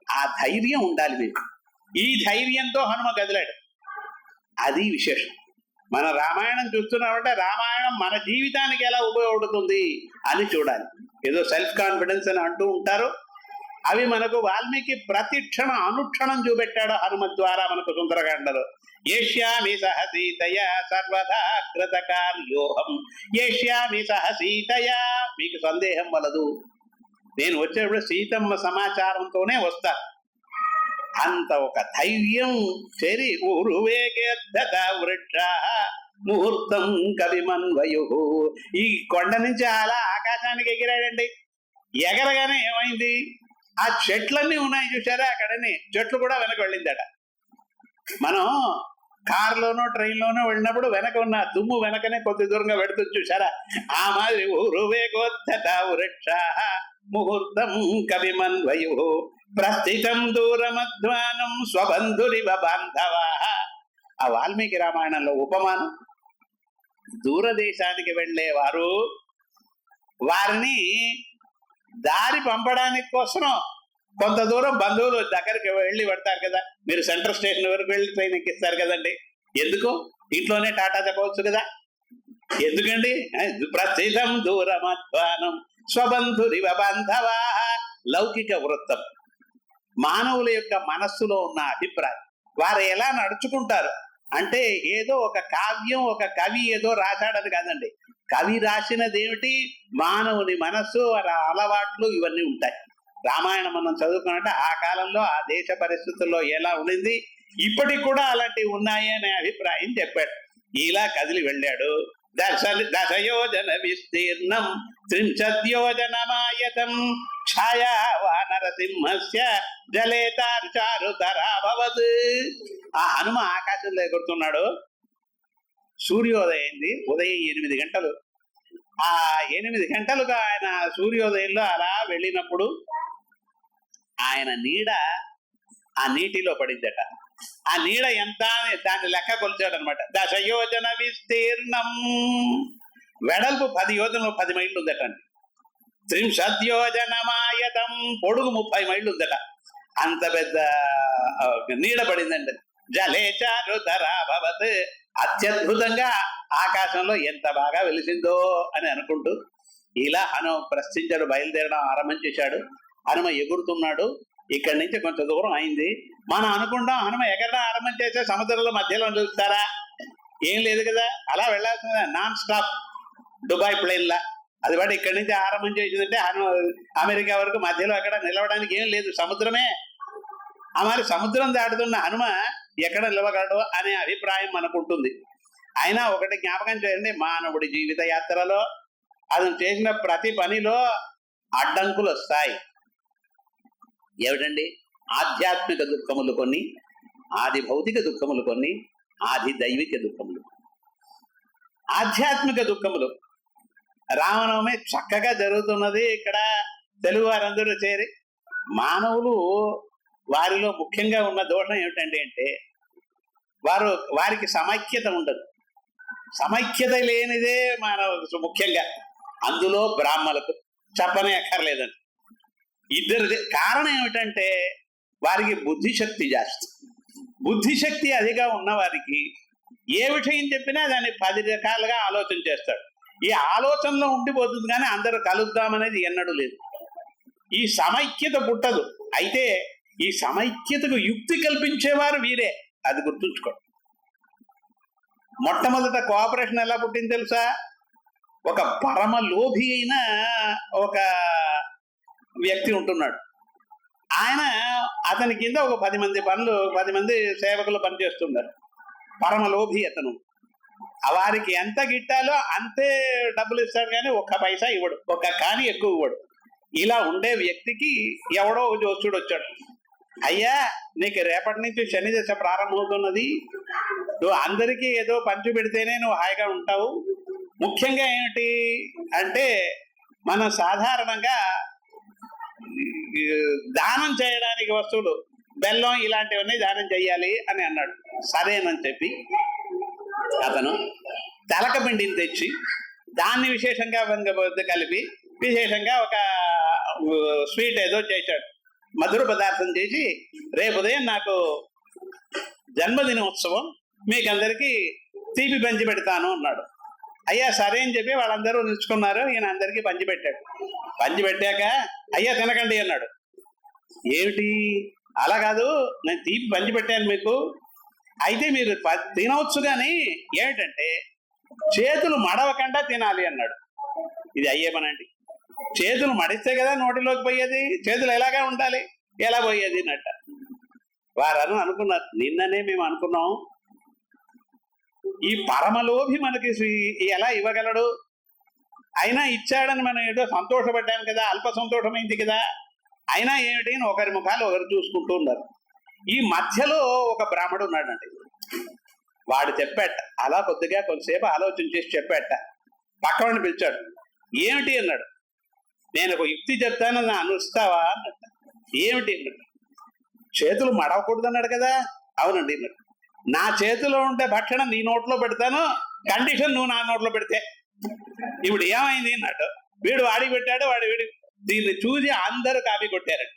ఆ ధైర్యం ఉండాలి మీకు. ఈ ధైర్యంతో హనుమ కదిలాడు. అది విశేషం. మన రామాయణం చూస్తున్నామంటే రామాయణం మన జీవితానికి ఎలా ఉపయోగపడుతుంది అని చూడాలి. ఏదో సెల్ఫ్ కాన్ఫిడెన్స్ అని అంటూ ఉంటారు. అవి మనకు వాల్మీకి ప్రతి క్షణం అనుక్షణం చూపెట్టాడు హనుమత్ ద్వారా మనకు సుందరకాండలో. ఏష్యామి సహ సీతయా సర్వదా కృత కార్యోహం ఏష్యామి సహ సీతయా. మీకు సందేహం వలదు. నేను వచ్చేప్పుడు సీతమ్మ సమాచారంతోనే వస్తా. అంత ఒక ధైర్యం చెరి ఊరువేగేద్ధత వృక్ష ముహూర్తం కవిమన్వయు. ఈ కొండ నుంచి అలా ఆకాశానికి ఎగిరాడండి. ఎగరగానే ఏమైంది? ఆ చెట్లన్నీ ఉన్నాయి చూసారా, అక్కడని చెట్లు కూడా వెనక వెళ్ళిందట. మనం కారులోనో ట్రైన్లోనో వెళ్ళినప్పుడు వెనక ఉన్న దుమ్ము వెనకనే కొద్ది దూరంగా పెడుతుంది చూసారా, ఆ మాదిరి ఊరువేగోద్ధత వృక్ష ముహూర్తం కవిమన్వయు ప్రస్థితం దూరమధ్వానం స్వబంధురివ బాంధవ. ఆ వాల్మీకి రామాయణంలో ఉపమానం, దూరదేశానికి వెళ్ళేవారు వారిని దారి పంపడానికి కోసం కొంత దూరం బంధువులు దగ్గరికి వెళ్ళి పెడతారు కదా. మీరు సెంట్రల్ స్టేషన్ వరకు వెళ్ళి ట్రైన్ ఎక్కిస్తారు కదండి. ఎందుకు? ఇంట్లోనే టాటా చెప్పవచ్చు కదా. ఎందుకండి? ప్రస్థితం దూరమధ్వానం స్వబంధురివ బాంధవ. లౌకిక వృత్తం, మానవుల యొక్క మనస్సులో ఉన్న అభిప్రాయం. వారు ఎలా నడుచుకుంటారు అంటే ఏదో ఒక కావ్యం, ఒక కవి ఏదో రాశాడని కాదండి. కవి రాసినదేమిటి? మానవుని మనస్సు, అలవాట్లు ఇవన్నీ ఉంటాయి. రామాయణం మనం చదువుకున్నట్టే ఆ కాలంలో ఆ దేశ పరిస్థితుల్లో ఎలా ఉండింది, ఇప్పటికి కూడా అలాంటివి ఉన్నాయి అనే అభిప్రాయం చెప్పాడు. ఇలా కదిలి వెళ్ళాడు. దశయోజన విస్తీర్ణం త్రింశద్యోజనమాయతం ఛాయా వానరసింహస్య జలేతారుచారుతరాభవత్. ఆ హనుమ ఆకాశంలో ఎగురుతున్నాడు. సూర్యోదయింది. ఉదయం 8 గంటలు. ఆ 8 గంటలుగా ఆయన సూర్యోదయంలో అలా వెళ్ళినప్పుడు ఆయన నీడ ఆ నీటిలో పడిందట. ఆ నీడ ఎంత అని దాన్ని లెక్క కొలిచాడు అనమాట. 10 యోజన విస్తీర్ణం, వెడల్పు 10 యోజనలు 10 మైళ్ళు ఉందట అండి. 30 యోజనమాయతం, పొడుగు 30 మైళ్ళు ఉందట. అంత పెద్ద నీడ పడిందండి. జలే చారుధరాభవత్, అత్యద్భుతంగా ఆకాశంలో ఎంత బాగా వెలిసిందో అని అనుకుంటూ ఇలా హనుమ ప్రశ్నించాడు. బయలుదేరడం ఆరంభం చేశాడు. హనుమ ఎగురుతున్నాడు. ఇక్కడి నుంచి కొంచెం దూరం అయింది. మనం అనుకుంటాం హనుమ ఎగరడం ఆరంభం చేసే సముద్రంలో మధ్యలో చూస్తారా, ఏం లేదు కదా, అలా వెళ్ళాల్సిందే నాన్ స్టాప్ దుబాయ్ ప్లేన్ లా. అది బట్టి ఇక్కడి నుంచి ఆరంభం చేసిందంటే హనుమ అమెరికా వరకు మధ్యలో అక్కడ నిలవడానికి ఏం లేదు, సముద్రమే. ఆ మరి సముద్రం దాటుతున్న హనుమ ఎక్కడ నిలవగలడు అనే అభిప్రాయం మనకుంటుంది. అయినా ఒకటి జ్ఞాపకం చేయండి, మానవుడి జీవిత యాత్రలో అతను చేసిన ప్రతి పనిలో అడ్డంకులు వస్తాయి. ఏమిటండి? ఆధ్యాత్మిక దుఃఖములు కొన్ని, ఆది భౌతిక దుఃఖములు కొన్ని, ఆది దైవిక దుఃఖములు. ఆధ్యాత్మిక దుఃఖములు రామనవమి చక్కగా జరుగుతున్నది. ఇక్కడ తెలుగు వారందరూ చేరి, మానవులు వారిలో ముఖ్యంగా ఉన్న దోషం ఏమిటంటే అంటే వారికి సమైక్యత ఉండదు. సమైక్యత లేనిదే మానవ ముఖ్యంగా, అందులో బ్రాహ్మణులకు చెప్పనే అక్కర్లేదండి. ఇద్దరిది కారణం ఏమిటంటే వారికి బుద్ధిశక్తి జాస్తి. బుద్ధిశక్తి అదిగా ఉన్న వారికి ఏ విషయం చెప్పినా దాన్ని 10 రకాలుగా ఆలోచన చేస్తాడు. ఈ ఆలోచనలో ఉండిపోతుంది, కానీ అందరూ కలుద్దామనేది ఎన్నడూ లేదు. ఈ సమైక్యత పుట్టదు. అయితే ఈ సమైక్యతకు యుక్తి కల్పించేవారు వీరే, అది గుర్తుంచుకోండి. మొట్టమొదట కోఆపరేషన్ ఎలా పుట్టింది తెలుసా? ఒక పరమ లోభి అయిన ఒక వ్యక్తి ఉంటున్నాడు. ఆయన అతని కింద ఒక 10 మంది సేవకులు పనిచేస్తున్నారు. పరమ లోభి అతను. వారికి ఎంత గిట్టాలో అంతే డబ్బులు ఇస్తాడు, కానీ 1 పైసా ఇవ్వడు, 1 కాని ఎక్కువ ఇవ్వడు. ఇలా ఉండే వ్యక్తికి ఎవడో జోస్యుడు వచ్చాడు. అయ్యా, నీకు రేపటి నుంచి శని దశ ప్రారంభమవుతున్నది, నువ్వు అందరికీ ఏదో పంచి పెడితేనే నువ్వు హాయిగా ఉంటావు. ముఖ్యంగా ఏమిటి అంటే మనం సాధారణంగా దానం చేయడానికి వస్తువులు, బెల్లం ఇలాంటివన్నీ దానం చెయ్యాలి అని అన్నాడు. సరేనని చెప్పి అతను తలక పిండిని తెచ్చి దాన్ని విశేషంగా కలిపి విశేషంగా ఒక స్వీట్ ఏదో చేశాడు, మధుర పదార్థం చేసి, రేపు ఉదయం నాకు జన్మదినోత్సవం, మీకందరికీ తీపి పంచి పెడతాను అన్నాడు. అయ్యా సరే అని చెప్పి వాళ్ళందరూ నిలుచుకున్నారు. ఈయన అందరికీ పంచి పెట్టాడు. పంచి పెట్టాక అయ్యా తినకండి అన్నాడు. ఏమిటి? అలా కాదు, నేను తీపి పంచి పెట్టాను మీకు, అయితే మీరు తినవచ్చు, కానీ ఏమిటంటే చేతులు మడవకుండా తినాలి అన్నాడు. ఇది అయ్యే పనండి. చేతులు మడిస్తే కదా నోటిలోకి పోయేది, చేతులు ఎలాగా ఉండాలి, ఎలా పోయేది అన్నట్ట. వారు అనుకున్నారు. నిన్ననే మేము అనుకున్నాం, ఈ పరమలోభి మనకి ఎలా ఇవ్వగలడు, అయినా ఇచ్చాడని మనం ఏదో సంతోషపడ్డాం కదా, అల్ప సంతోషమైంది కదా, అయినా ఏమిటి అని ఒకరి ముఖాలు ఒకరు చూసుకుంటూ ఉన్నారు. ఈ మధ్యలో ఒక బ్రాహ్మడు ఉన్నాడండి. వాడు చెప్పాట, అలా కొద్దిగా కొంతసేపు ఆలోచన చేసి చెప్పాట. పక్కవాడిని పిలిచాడు. ఏమిటి అన్నాడు. నేను ఒక యుక్తి చెప్తాను, నా అనుస్తావా అన్నట్టు. ఏమిటి అన్నాడు. చేతులు మడవకూడదు అన్నాడు కదా. అవునండి అన్నాడు. నా చేతిలో ఉంటే భక్షణం నీ నోట్లో పెడతాను, కండిషన్ నువ్వు నా నోట్లో పెడితే. ఇప్పుడు ఏమైంది అన్నాడు. వీడు వాడికి పెట్టాడు, వీడి దీన్ని చూసి అందరూ కాపీ కొట్టారండి.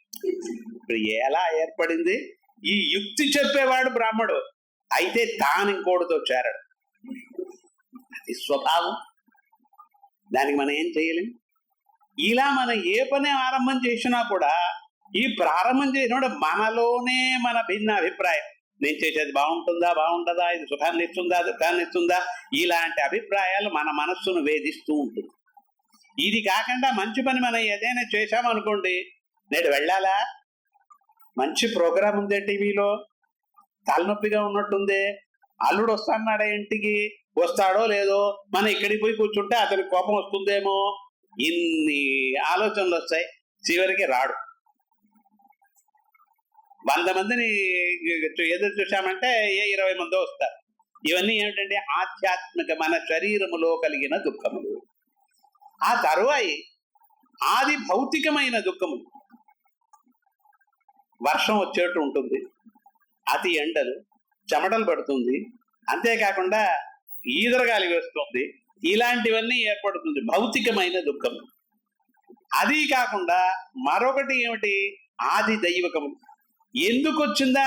ఇప్పుడు ఎలా ఏర్పడింది? ఈ యుక్తి చెప్పేవాడు బ్రాహ్మడు, అయితే తాను ఇంకోటితో చేరాడు. అది స్వభావం, దానికి మనం ఏం చేయలేం. ఇలా మనం ఏ పని ఆరంభం చేసినా కూడా ఈ ప్రారంభం చేసినప్పుడు మనలోనే మన భిన్న అభిప్రాయం, నేను చేసేది బాగుంటుందా బాగుంటుందా, ఇది సుఖాన్ని ఇస్తుందా దుఃఖాన్ని ఇస్తుందా, ఇలాంటి అభిప్రాయాలు మన మనస్సును వేధిస్తూ ఉంటుంది. ఇది కాకుండా మంచి పని మనం ఏదైనా చేశామనుకోండి, నేడు వెళ్ళాలా, మంచి ప్రోగ్రాం ఉందే టీవీలో, తలనొప్పిగా ఉన్నట్టుందే, అల్లుడు వస్తాన్నాడే ఇంటికి, వస్తాడో లేదో, మనం ఇక్కడికి పోయి కూర్చుంటే అతనికి కోపం వస్తుందేమో, ఇన్ని ఆలోచనలు వస్తాయి. చివరికి రాడు. 100 మందిని ఎదురు చూశామంటే 20 మందో వస్తారు. ఇవన్నీ ఏమిటంటే ఆధ్యాత్మిక మన శరీరములో కలిగిన దుఃఖములు. ఆ తరువాయి ఆది భౌతికమైన దుఃఖములు. వర్షం వచ్చేట్టు ఉంటుంది, అతి ఎండలు, చెమటలు పడుతుంది, అంతేకాకుండా ఈదరగాలి వేస్తుంది, ఇలాంటివన్నీ ఏర్పడుతుంది భౌతికమైన దుఃఖం. అది కాకుండా మరొకటి ఏమిటి, ఆది దైవకము. ఎందుకు వచ్చిందా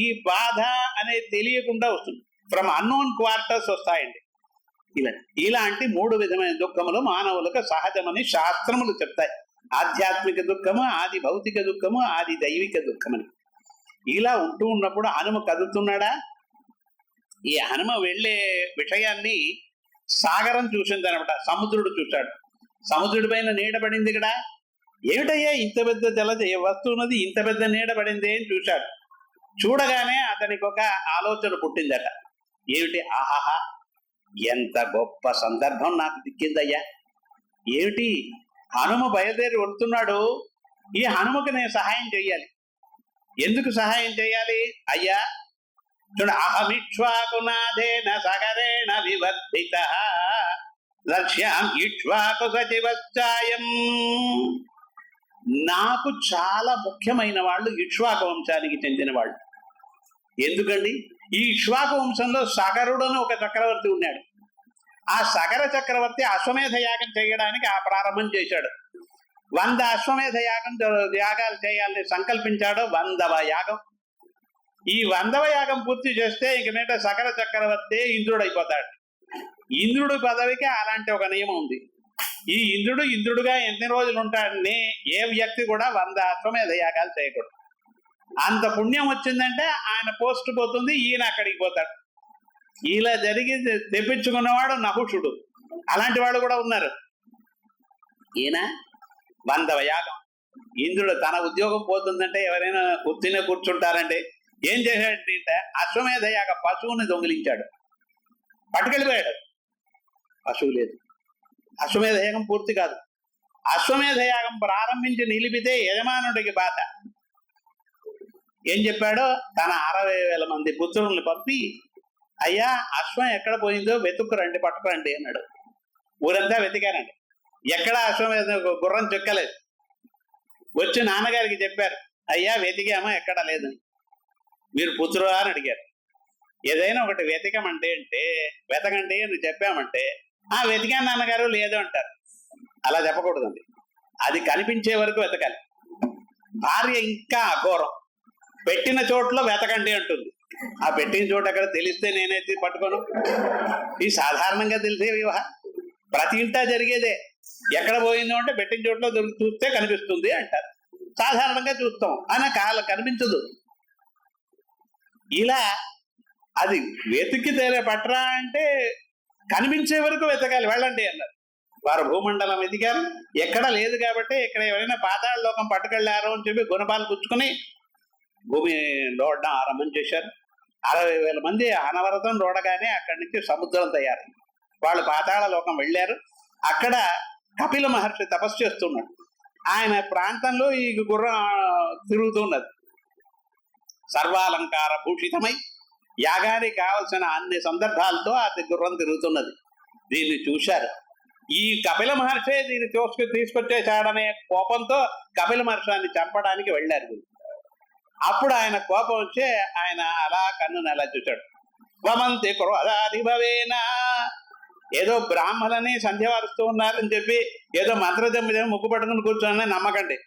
ఈ బాధ అనేది తెలియకుండా వస్తుంది. ఫ్రమ్ అన్నోన్ క్వార్టర్స్ వస్తాయండి. ఇలాంటి 3 విధమైన దుఃఖములు మానవులకు సహజమని శాస్త్రములు చెప్తాయి. ఆధ్యాత్మిక దుఃఖము, ఆది భౌతిక దుఃఖము, ఆది దైవిక దుఃఖమని. ఇలా ఉంటూ ఉన్నప్పుడు హనుమ కదులుతున్నాడా? ఈ హనుమ వెళ్ళే విషయాన్ని సాగరం చూసిందనమాట. సముద్రుడు చూశాడు. సముద్రుడి పైన నీడ పడింది ఇక్కడ. ఏమిటయ్యా ఇంత పెద్ద జల వస్తువు ఉన్నది, ఇంత పెద్ద నీడ పడింది అని చూశాడు. చూడగానే అతనికి ఒక ఆలోచన పుట్టిందట. ఏమిటి, ఆహాహా ఎంత గొప్ప సందర్భం నాకు దిక్కిందయ్యా. ఏమిటి, హనుమ బయలుదేరి వెళ్తున్నాడు. ఈ హనుమకు నేను సహాయం చెయ్యాలి. ఎందుకు సహాయం చేయాలి? అయ్యా చూడ, అహమిక్ష్వాకునాథేన సగరేణ వివర్ధిత లక్ష్యాం ఇక్ష్వాకు సచివశ్చాయం. నాకు చాలా ముఖ్యమైన వాళ్ళు ఇక్ష్వాకు వంశానికి చెందిన వాళ్ళు. ఎందుకండి, ఈ ఇక్ష్వాకు వంశంలో సగరుడని ఒక చక్రవర్తి ఉన్నాడు. ఆ సగర చక్రవర్తి అశ్వమేధ యాగం చేయడానికి ప్రారంభం చేశాడు. 100 అశ్వమేధ యాగాలు చేయాలని సంకల్పించాడు. 100వ యాగం. ఈ 100వ యాగం పూర్తి చేస్తే ఇక మీద సగర చక్రవర్తి ఇంద్రుడైపోతాడు. ఇంద్రుడి పదవికి అలాంటి ఒక నియమం ఉంది. ఈ ఇంద్రుడుగా ఎన్ని రోజులు ఉంటాడని ఏ వ్యక్తి కూడా 100 అశ్వమేధ యాగాలు చేయకూడదు. అంత పుణ్యం వచ్చిందంటే ఆయన పోస్ట్ పోతుంది, ఈయన అక్కడికి పోతాడు. ఇలా జరిగి తెప్పించుకున్నవాడు నహుషుడు. అలాంటి వాళ్ళు కూడా ఉన్నారు. ఈయన 100వ యాగం. ఇంద్రుడు తన ఉద్యోగం పోతుందంటే ఎవరైనా ఉత్తినే కూర్చుంటారంటే ఏం చేశాడంటే అశ్వమేధ యాగ పశువుని దొంగిలించాడు, పట్టుకెళ్ళిపోయాడు. పశువు లేదు. అశ్వమేధ యాగం పూర్తి కాదు. అశ్వమేధ యాగం ప్రారంభించి నిలిపితే యజమానుడికి బాధ. ఏం చెప్పాడో, తన 60,000 మంది పుత్రుల్ని పంపి, అయ్యా అశ్వం ఎక్కడ పోయిందో వెతుక్కురండి, పట్టుకురండి అన్నాడు. ఊరంతా వెతికారండి, ఎక్కడ అశ్వమేధ గుర్రం చెక్కలేదు. వచ్చి నాన్నగారికి చెప్పారు, అయ్యా వెతికామా ఎక్కడా లేదని. మీరు పుత్రుడా అని అడిగారు. ఏదైనా ఒకటి వెతకండి అని చెప్పామంటే వెతికాను నాన్నగారు లేదు అంటారు. అలా చెప్పకూడదండి. అది కనిపించే వరకు వెతకాలి. భార్య ఇంకా అఘోరం. పెట్టిన చోట్ల వెతకండి అంటుంది. ఆ పెట్టిన చోట అక్కడ తెలిస్తే నేనైతే పట్టుకోను. ఇది సాధారణంగా తెలిసే వివాహం, ప్రతి ఇంటా జరిగేదే. ఎక్కడ పోయిందో అంటే పెట్టిన చోట్ల చూస్తే కనిపిస్తుంది అంటారు. సాధారణంగా చూస్తాం, అని కనిపించదు. ఇలా అది వెతికి పట్టరా అంటే కనిపించే వరకు వెతకాలి, వెళ్ళండి అన్నారు. వారు భూమండలం వెతికారు, ఎక్కడా లేదు. కాబట్టి ఇక్కడ ఎవరైనా పాతాళ లోకం పట్టుకెళ్లారు అని చెప్పి గుణపాలు పుచ్చుకుని భూమి లోడడం ఆరంభం చేశారు. 60,000 మంది అనవరతం రోడగానే అక్కడి నుంచి సముద్రం తయారు. వాళ్ళు పాతాళ లోకం వెళ్ళారు. అక్కడ కపిల మహర్షి తపస్సు చేస్తున్నాడు. ఆయన ప్రాంతంలో ఈ గుర్రం తిరుగుతున్నది. సర్వాలంకార భూషితమై యాగానికి కావలసిన అన్ని సందర్భాలతో అది గుర్రం తిరుగుతున్నది. దీన్ని చూశారు. ఈ కపిల మహర్షి దీన్ని తీసుకొచ్చేశాడనే కోపంతో కపిల మహర్షాన్ని చంపడానికి వెళ్ళారు. అప్పుడు ఆయన కోపం వచ్చే ఆయన అలా కన్నుని అలా చూశాడు. వమంతి క్రోధాధిభవేనా, ఏదో బ్రాహ్మణులని సంధ్యవారుస్తూ ఉన్నారని చెప్పి ఏదో మంత్రజం మీద ముగ్గు పట్టుకుని కూర్చోని నమ్మకండి.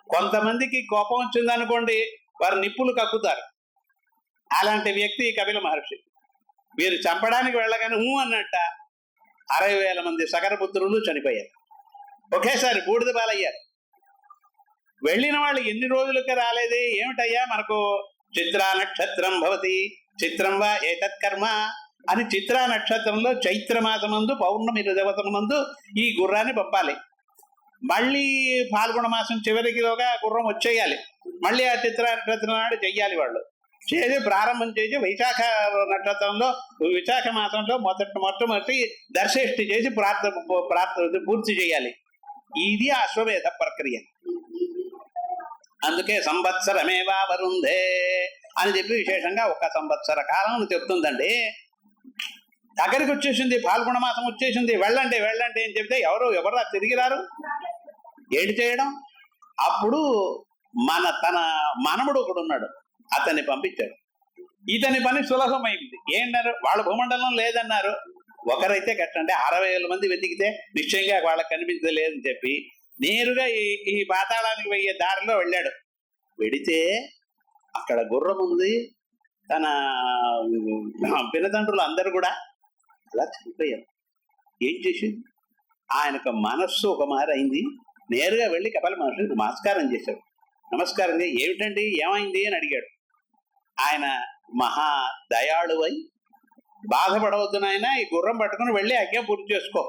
కొంతమందికి కోపం వచ్చిందనుకోండి, వారు నిప్పులు కక్కుతారు. అలాంటి వ్యక్తి కపిల మహర్షి. వీరు చంపడానికి వెళ్ళగానే అన్నట్ట 60,000 మంది సగరపుత్రులు చనిపోయారు. ఒకేసారి బూడిద పాలయ్యారు. వెళ్ళిన వాళ్ళు ఎన్ని రోజులకి రాలేదే, ఏమిటయ్యా మనకు చిత్రా నక్షత్రం భవతి చిత్రం వా ఏతత్ కర్మ అని చిత్రా నక్షత్రంలో చైత్రమాసమందు పౌర్ణమి దేవతమందు ఈ గుర్రాన్ని పంపాలి. మళ్ళీ పాల్గొన మాసం చివరికిలోగా గుర్రం వచ్చేయాలి. మళ్ళీ ఆ చిత్రా నక్షత్రం నాడు చెయ్యాలి. వాళ్ళు చేసి ప్రారంభం చేసి వైశాఖ నక్షత్రంలో విశాఖ మాసంలో మొట్టమొదటి దర్శిష్టి చేసి పూర్తి చేయాలి. ఇది అశ్వమేధ ప్రక్రియ. అందుకే సంవత్సరమేవా వరుంధే అని చెప్పి విశేషంగా 1 సంవత్సర కాలం చెప్తుందండి. దగ్గరికి వచ్చేసింది, పాల్గొన మాసం వచ్చేసింది, వెళ్ళండి అని చెప్తే ఎవరు తిరిగి రారు. ఏంటి చేయడం? అప్పుడు తన మనముడు ఒకడు ఉన్నాడు, అతన్ని పంపించాడు. ఇతని పని సులభమైంది. ఏంటన్నారు, వాళ్ళ భూమండలం లేదన్నారు. ఒకరైతే కట్టండి 60,000 మంది వెతికితే నిశ్చయంగా వాళ్ళకి కనిపించలేదని చెప్పి నేరుగా ఈ పాతాళానికి వెయ్యే దారిలో వెళ్ళాడు. వెడితే అక్కడ గుర్రం ఉంది, తన పినతండ్రులు అందరూ కూడా అలా చనిపోయారు. ఏం చేసింది, ఆయనకు మనస్సు ఒక మారు అయింది. నేరుగా వెళ్ళి కపాల మహర్షికి నమస్కారం చేశాడు. నమస్కారం ఏమిటండి ఏమైంది అని అడిగాడు. ఆయన మహా దయాళువై, బాధపడవద్దు నాయన, ఈ గుర్రం పట్టుకుని వెళ్ళి యజ్ఞం పూర్తి చేసుకో.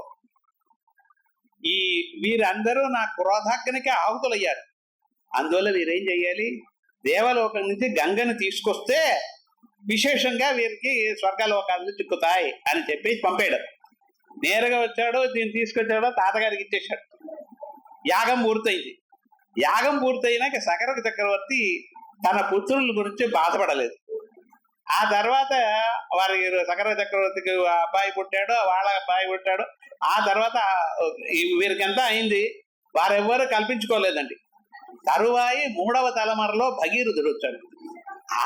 వీరందరూ నా క్రోధాగ్నికి ఆహుతులయ్యారు. అందువల్ల వీరేం చెయ్యాలి, దేవలోకం నుంచి గంగని తీసుకొస్తే విశేషంగా వీరికి స్వర్గలోకాలు చిక్కుతాయి అని చెప్పి పంపాడు. నేరుగా వచ్చాడు, దీన్ని తీసుకొచ్చాడో తాతగారికి ఇచ్చేశాడు. యాగం పూర్తయింది. యాగం పూర్తయినాక సగర చక్రవర్తి తన పుత్రుల గురించి బాధపడలేదు. ఆ తర్వాత వారి సగర చక్రవర్తికి అబ్బాయి పుట్టాడు, వాళ్ళ అబ్బాయి పుట్టాడు. ఆ తర్వాత వీరికి ఎంత అయింది, వారెవ్వరూ కల్పించుకోలేదండి. తరువాయి 3వ తలమరలో భగీరథుడు వచ్చాడు.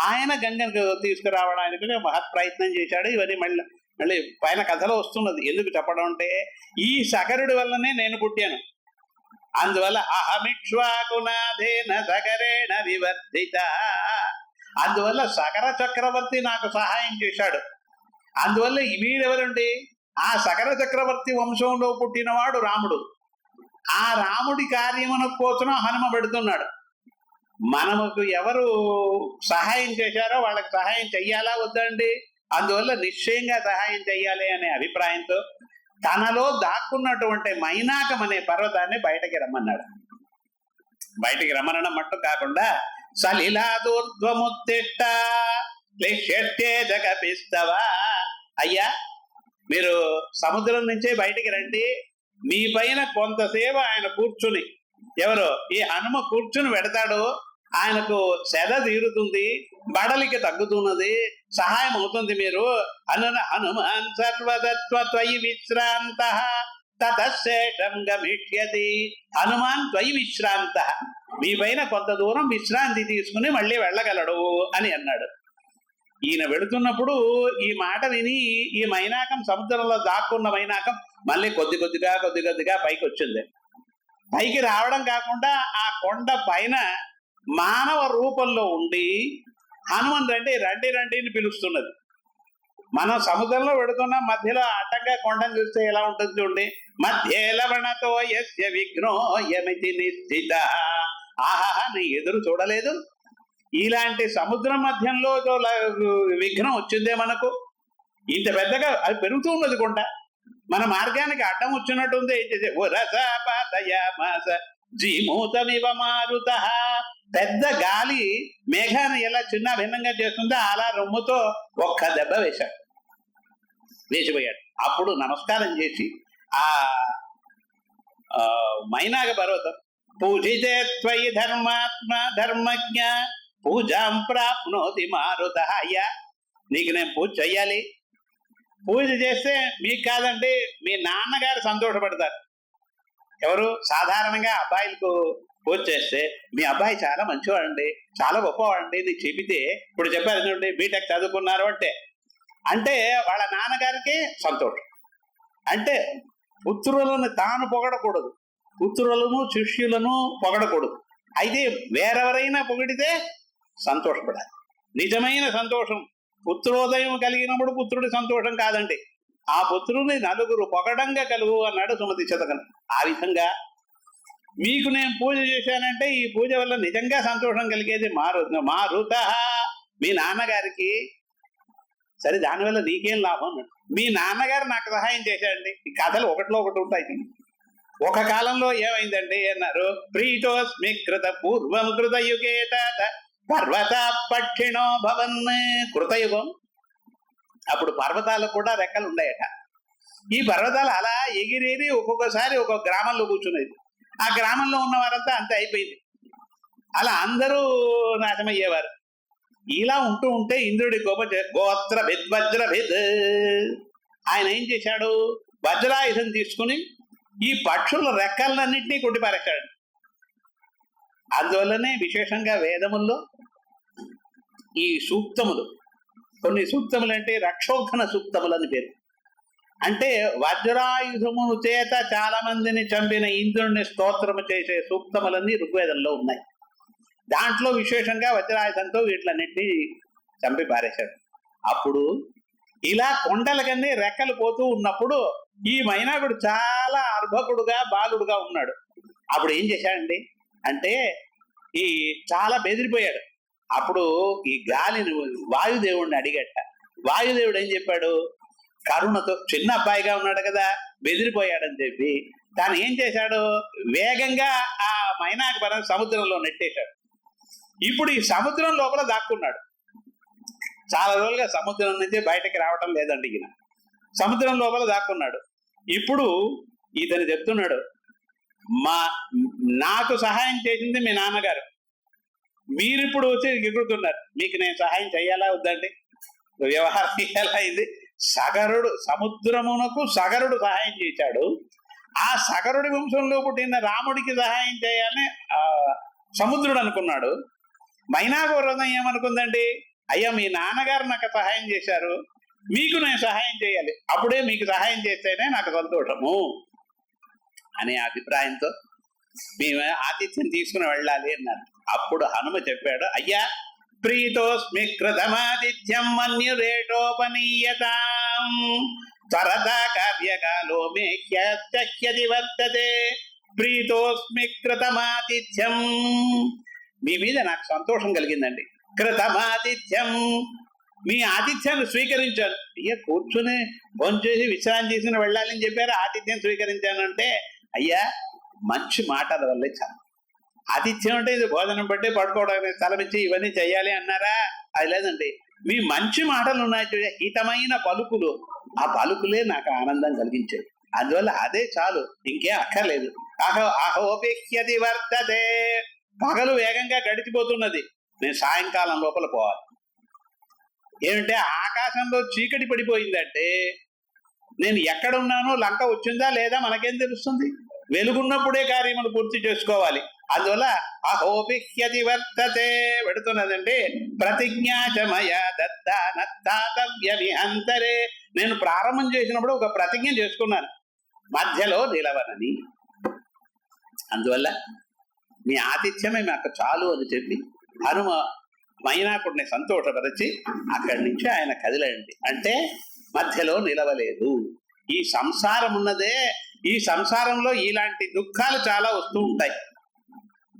ఆయన గంగను తీసుకురావడానికి మహత్ ప్రయత్నం చేశాడు. ఇవన్నీ మళ్ళీ పైన కథలో వస్తున్నది. ఎందుకు చెప్పడం అంటే, ఈ సగరుడి వల్లనే నేను పుట్టాను. అందువల్ల అహమిక్ష్వాకునాథేన సగరేణ వివర్ధిత, అందువల్ల సగర చక్రవర్తి నాకు సహాయం చేశాడు. అందువల్ల వీడెవరండి, ఆ సగర చక్రవర్తి వంశంలో పుట్టినవాడు రాముడు. ఆ రాముడి కార్యమును కోసం హనుమ పెడుతున్నాడు. మనకు ఎవరు సహాయం చేశారో వాళ్ళకి సహాయం చెయ్యాలా వద్దండి? అందువల్ల నిశ్చయంగా సహాయం చెయ్యాలి అనే అభిప్రాయంతో తనలో దాక్కున్నటువంటి మైనాకం అనే పర్వతాన్ని బయటకి రమ్మన్నాడు. బయటికి రమ్మనడం మట్టు కాకుండా సలిలాదూర్ధ్వముత్తిష్ట జగపిస్తవా, అయ్యా మీరు సముద్రం నుంచే బయటికి రండి, మీ పైన కొంతసేపు ఆయన కూర్చుని, ఎవరో ఈ హనుమ కూర్చుని పెడతాడు, ఆయనకు సెద తీరుతుంది, బడలికి తగ్గుతున్నది, సహాయం అవుతుంది. మీరు హనుమాన్ సర్వదత్వయి విశ్రాంత తతశేషం గమిష్యతి, హనుమాన్ త్వయి విశ్రాంత, మీ పైన కొంత దూరం విశ్రాంతి తీసుకుని మళ్ళీ వెళ్ళగలడు అని అన్నాడు. ఈయన వెళుతున్నప్పుడు ఈ మాట విని ఈ మైనాకం, సముద్రంలో దాక్కున్న మైనాకం మళ్ళీ కొద్ది కొద్దిగా పైకి వచ్చింది. పైకి రావడం కాకుండా ఆ కొండ పైన మానవ రూపంలో ఉండి హనుమన్ రండి రండి రండి అని పిలుస్తున్నది. మనం సముద్రంలో పెడుతున్న మధ్యలో అడ్డంగా కొండను చూస్తే ఎలా ఉంటుంది చూడండి. మధ్య లవణతో యస్య విఘ్నోయమితి నిశ్చిత, ఆహా నీ ఎదురు చూడలేదు. ఇలాంటి సముద్రం మధ్యంలో విఘ్నం వచ్చిందే మనకు. ఇంత పెద్దగా అది పెరుగుతూ ఉన్నది కొండ, మన మార్గానికి అడ్డం వచ్చినట్టుంది. ఏం చేసే జీమూతమివ మారుత, పెద్ద గాలి మేఘాన్ని ఎలా చిన్న భిన్నంగా చేస్తుందో అలా రొమ్ముతో ఒక్క దెబ్బ వేసిపోయాడు. అప్పుడు నమస్కారం చేసి ఆ మైనాక పర్వతం, పూజితే త్వయి ధర్మాత్మ ధర్మజ్ఞ పూజాం ప్రాప్నోతి మారుత, అయ్యా నీకు నేను పూజ చెయ్యాలి. పూజ చేస్తే మీకు కాదండి, మీ నాన్నగారు సంతోషపడతారు. ఎవరు సాధారణంగా అబ్బాయిలకు పూజ చేస్తే, మీ అబ్బాయి చాలా మంచివాడండి, చాలా గొప్పవాడండి నీకు చెబితే, ఇప్పుడు చెప్పారు చూడండి బీటెక్ చదువుకున్నారు అంటే వాళ్ళ నాన్నగారికి సంతోషం. అంటే పుత్రులను తాను పొగడకూడదు, పుత్రులను శిష్యులను పొగడకూడదు. అయితే వేరెవరైనా పొగిడితే సంతోషపడాలి. నిజమైన సంతోషం పుత్రోదయం కలిగినప్పుడు పుత్రుడి సంతోషం కాదండి, ఆ పుత్రుని నలుగురు పొగడంగా కలుగు అన్నాడు సుమతి శతకం. ఆ విధంగా మీకు నేను పూజ చేశానంటే ఈ పూజ వల్ల నిజంగా సంతోషం కలిగేది మారుత, మీ నాన్నగారికి. సరే దానివల్ల నీకేం లాభం అన్నాడు. మీ నాన్నగారు నాకు సహాయం చేశాడండి. ఈ కథలు ఒకటిలో ఒకటి ఉంటాయి. ఒక కాలంలో ఏమైందండి అన్నారు. ప్రీతోస్మి కృత పూర్వం కృతయుగే తాత పర్వత పక్షిణో భవన్, కృతయుగం. అప్పుడు పర్వతాలకు కూడా రెక్కలు ఉన్నాయట. ఈ పర్వతాలు అలా ఎగిరేది ఒక్కొక్కసారి ఒక్కొక్క గ్రామంలో కూర్చునేది. ఆ గ్రామంలో ఉన్న వారంతా అంతే అయిపోయింది. అలా అందరూ నాశమయ్యేవారు. ఇలా ఉంటూ ఉంటే ఇంద్రుడి గోత్ర వజ్రభిద్, ఆయన ఏం చేశాడు, వజ్రాయుధం తీసుకుని ఈ పక్షుల రెక్కలన్నింటినీ కొట్టిపారేశాడు. అందువల్లనే విశేషంగా వేదముల్లో ఈ సూక్తములు, కొన్ని సూక్తములు అంటే రక్షోఘన సూక్తములు అని పేరు. అంటే వజ్రాయుధము చేత చాలా మందిని చంపిన ఇంద్రుడిని స్తోత్రము చేసే సూక్తములన్నీ ఋగ్వేదంలో ఉన్నాయి. దాంట్లో విశేషంగా వజ్రాయుధంతో వీటిలన్నింటినీ చంపి పారేశాడు. అప్పుడు ఇలా కొండలకన్నీ రెక్కలు పోతూ ఉన్నప్పుడు ఈ మైనాకుడు చాలా అర్భకుడుగా బాలుడుగా ఉన్నాడు. అప్పుడు ఏం చేశాడండి అంటే ఈ చాలా బెదిరిపోయాడు. అప్పుడు ఈ గాలిని వాయుదేవుడిని అడిగట. వాయుదేవుడు ఏం చెప్పాడు, కరుణతో, చిన్న అబ్బాయిగా ఉన్నాడు కదా, బెదిరిపోయాడని చెప్పి తాను ఏం చేశాడు, వేగంగా ఆ మైనాక సముద్రంలో నెట్టేశాడు. ఇప్పుడు ఈ సముద్రం లోపల దాక్కున్నాడు. చాలా రోజులుగా సముద్రం నుంచి బయటకి రావటం లేదండి ఈయన. సముద్రం లోపల దాక్కున్నాడు. ఇప్పుడు ఇతను చెప్తున్నాడు, నాకు సహాయం చేసింది మీ నాన్నగారు, మీరిప్పుడు వచ్చి ఎగురుతున్నారు, మీకు నేను సహాయం చెయ్యాలా వద్దండి? వ్యవహారం ఎలా అయింది? సగరుడు, సముద్రమునకు సగరుడు సహాయం చేశాడు. ఆ సగరుడి వంశంలో పుట్టిన రాముడికి సహాయం చేయాలని సముద్రుడు అనుకున్నాడు. మైనాక వృందం ఏమనుకుందండి, అయ్యా మీ నాన్నగారు నాకు సహాయం చేశారు, మీకు నేను సహాయం చేయాలి, అప్పుడే మీకు సహాయం చేస్తేనే నాకు సంతోషము అనే అభిప్రాయంతో మేము ఆతిథ్యం తీసుకుని వెళ్ళాలి అన్నారు. అప్పుడు హనుమ చెప్పాడు, అయ్యా ప్రీతోస్మి కృతమాతిథ్యం మన్యురేటోపనీయతాం త్వరతా కార్యకాలో మే హ్యతి వర్తతే ప్రీతోస్మి కృతమాతిథ్యం. మీ మీద నాకు సంతోషం కలిగిందండి. కృతమాతిథ్యం, మీ ఆతిథ్యాన్ని స్వీకరించాను. అయ్యా కూర్చుని భోంచేసి విశ్రాంతి తీసుకుని వెళ్ళాలని చెప్పారు, ఆతిథ్యం స్వీకరించాను అంటే అయ్యా మంచి మాటల వల్లే చాలు. ఆతిథ్యం అంటే ఇది భోజనం బట్టి పడుకోవడానికి స్థలం ఇచ్చి ఇవన్నీ చెయ్యాలి అన్నారా? అది లేదండి, మీ మంచి మాటలు ఉన్నాయి చూడ, హితమైన పలుకులు, ఆ పలుకులే నాకు ఆనందం కలిగించాయి. అందువల్ల అదే చాలు, ఇంకేం అక్కర్లేదు. అహోపేక్ష్యతి వర్తతే, పగలు వేగంగా గడిచిపోతున్నది, నేను సాయంకాలం లోపల పోవాలి. ఏమంటే ఆకాశంలో చీకటి పడిపోయిందంటే నేను ఎక్కడున్నానో లంక వచ్చిందా లేదా మనకేం తెలుస్తుంది? వెలుగున్నప్పుడే కార్యములు పూర్తి చేసుకోవాలి. అందువల్ల అహోపిహ్యతి వర్తతే, పెడుతున్నదంటే ప్రతిజ్ఞాచమయ దత్తానత్తాతవ్యమిహంతరే, నేను ప్రారంభం చేసినప్పుడు ఒక ప్రతిజ్ఞ చేసుకున్నాను, మధ్యలో నిలవనని. అందువల్ల మీ ఆతిథ్యమే మాకు చాలు అని చెప్పి హనుమ మైనాకుడిని సంతోషపరిచి అక్కడి నుంచి ఆయన కదిలండి. అంటే మధ్యలో నిలవలేదు. ఈ సంసారం ఉన్నదే, ఈ సంసారంలో ఇలాంటి దుఃఖాలు చాలా వస్తూ ఉంటాయి.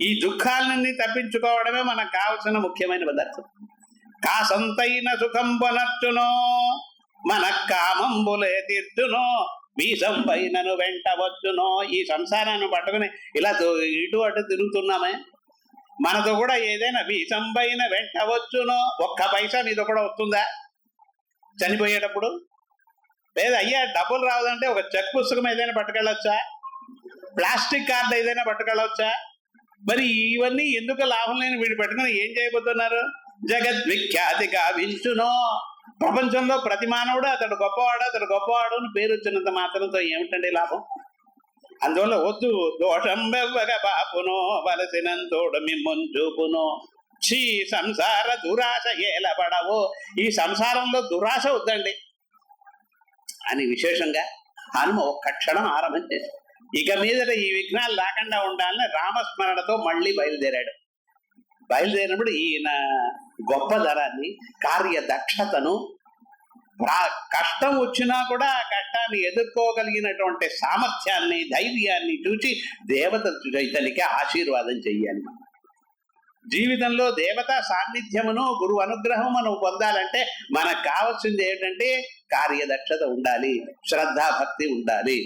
ఈ దుఃఖాలన్నీ తప్పించుకోవడమే మనకు కావలసిన ముఖ్యమైన పదార్థం. కాసంతైన సుఖం పొనర్చునో మన కామంబులే తీర్చునో వీసం పైనను వెంట వచ్చునో. ఈ సంసారాన్ని పట్టుకుని ఇలా ఇటు అటు తిరుగుతున్నామే, మనతో కూడా ఏదైనా వీసం పైన వెంట వచ్చునో. ఒక్క పైసా మీతో కూడా వస్తుందా చనిపోయేటప్పుడు? లేదా అయ్యా డబ్బులు రావదంటే ఒక చెక్ పుస్తకం ఏదైనా పట్టుకెళ్ళొచ్చా? ప్లాస్టిక్ కార్డు ఏదైనా పట్టుకెళ్ళవచ్చా? మరి ఇవన్నీ ఎందుకు లాభం లేని వీడు పెట్టుకుని ఏం చేయబోతున్నారు? జగద్విఖ్యాతి గావించునో, ప్రపంచంలో ప్రతి మానవుడు అతడు గొప్పవాడు అని పేరు వచ్చినంత మాత్రంతో ఏమిటండి లాభం? అందువల్ల వద్దు. దోషం బెవ్వగ బాపునో వలసినంతోడు మిమ్ముంచూపునో చీ సంసార దురాశ ఏలబడవో. ఈ సంసారంలో దురాశ వద్దండి అని విశేషంగా హనుమ ఒక్క క్షణం ఆరంభం చేశాడు. ఇక మీదట ఈ విఘ్నాలు రాకుండా ఉండాలని రామస్మరణతో మళ్ళీ బయలుదేరాడు. బయలుదేరినప్పుడు ఈయన గొప్పదనాన్ని, కార్యదక్షతను, కష్టం వచ్చినా కూడా ఆ కష్టాన్ని ఎదుర్కోగలిగినటువంటి సామర్థ్యాన్ని, ధైర్యాన్ని చూసి దేవతలు ఇతనికి ఆశీర్వాదం చెయ్యాలి. జీవితంలో దేవతా సాన్నిధ్యమును, గురువు అనుగ్రహమును పొందాలంటే మనకు కావాల్సింది ఏంటంటే కార్యదక్షత ఉండాలి, శ్రద్ధాభక్తి ఉండాలి.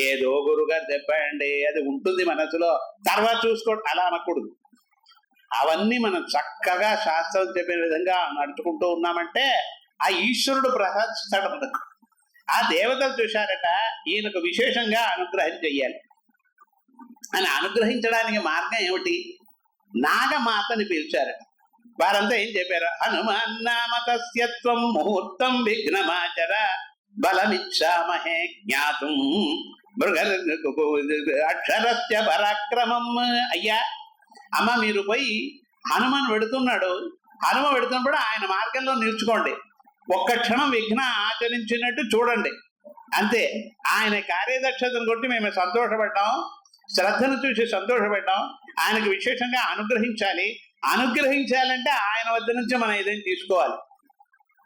ఏదో గురుగారు చెప్పండి అది ఉంటుంది మనసులో, తర్వాత చూసుకోండి అలా అనకూడదు. అవన్నీ మనం చక్కగా శాస్త్రం చెప్పిన విధంగా నడుచుకుంటూ ఉన్నామంటే ఆ ఈశ్వరుడు ప్రసాదిస్తాడు మనకు. ఆ దేవతలు చూశారట ఈయనకు విశేషంగా అనుగ్రహం చెయ్యాలి అని. అనుగ్రహించడానికి మార్గం ఏమిటి? నాగమాతని పిలిచారట. వారంతా ఏం చెప్పారు? హనుమాన్నామతస్యత్వం ముహూర్తం విఘ్నమాచర బలమిచ్చామహే జ్ఞాతుం మృగ అక్షరస్య పరాక్రమం. అయ్యా అమ్మ మీరు పోయి హనుమాన్ పెడుతున్నాడు, హనుమ పెడుతున్నప్పుడు ఆయన మార్గంలో నిల్చుకోండి, ఒక్క క్షణం విఘ్న ఆచరించినట్టు చూడండి, అంతే. ఆయన కార్యదక్షతను కొట్టి మేము సంతోషపడ్డాం, శ్రద్ధను చూసి సంతోషపడ్డాం. ఆయనకు విశేషంగా అనుగ్రహించాలంటే ఆయన వద్ద నుంచి మనం ఏదైనా తీసుకోవాలి.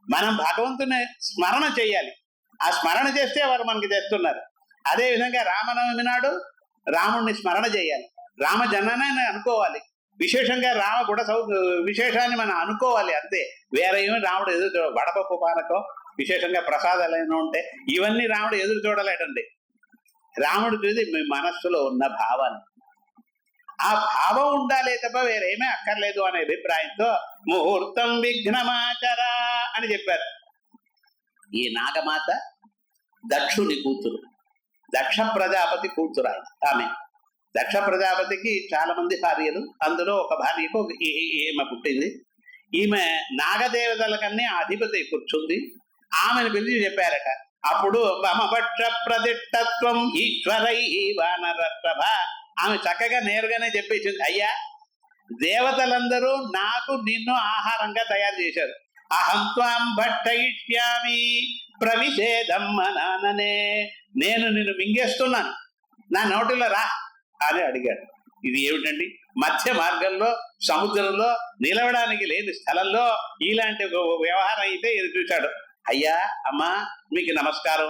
మనం భగవంతుని స్మరణ చేయాలి. ఆ స్మరణ చేస్తే వారు మనకి తెస్తున్నారు. అదేవిధంగా రామనవమి నాడు రాముడిని స్మరణ చేయాలి, రామ జననాన్ని అనుకోవాలి, విశేషంగా రామ గుడ విశేషాన్ని మనం అనుకోవాలి, అంతే. వేరే ఏమి రాముడు ఎదురు వడపప్పు పానకం విశేషంగా ప్రసాదాలైనా ఉంటే ఇవన్నీ రాముడు ఎదురు చూడలేడండి. రాముడు చూసి మీ మనస్సులో ఉన్న భావాన్ని, ఆ భావం ఉండాలి తప్ప వేరేమీ అక్కర్లేదు అనే అభిప్రాయంతో ముహూర్తం విఘ్నమాచరా అని చెప్పారు. ఈ నాగమాత దక్షుని కూతురు, దక్ష ప్రజాపతి కూతురు ఆమె. దక్ష ప్రజాపతికి చాలా మంది భార్యలు, అందులో ఒక భార్యకు ఈమె పుట్టింది. ఈమె నాగదేవతలకన్నీ అధిపతి కూర్చుంది. ఆమెను పిలిచి చెప్పారట. అప్పుడు మమపక్ష ప్రతిష్టత్వం ఈశ్వరై వానరప్రభ. ఆమె చక్కగా నేరుగానే చెప్పేసింది, అయ్యా దేవతలందరూ నాకు నిన్ను ఆహారంగా తయారు చేశారు. అహం త్వాం భక్షయిష్యామి ప్రవిశేదమ్మనాననే. నేను నిన్ను మింగేస్తున్నాను, నా నోటిలో రా అని అడిగాడు. ఇది ఏమిటండి, మధ్య మార్గంలో సముద్రంలో నిలవడానికి లేని స్థలంలో ఇలాంటి వ్యవహారం అయితే ఇది చూశాడు. అయ్యా అమ్మా మీకు నమస్కారం.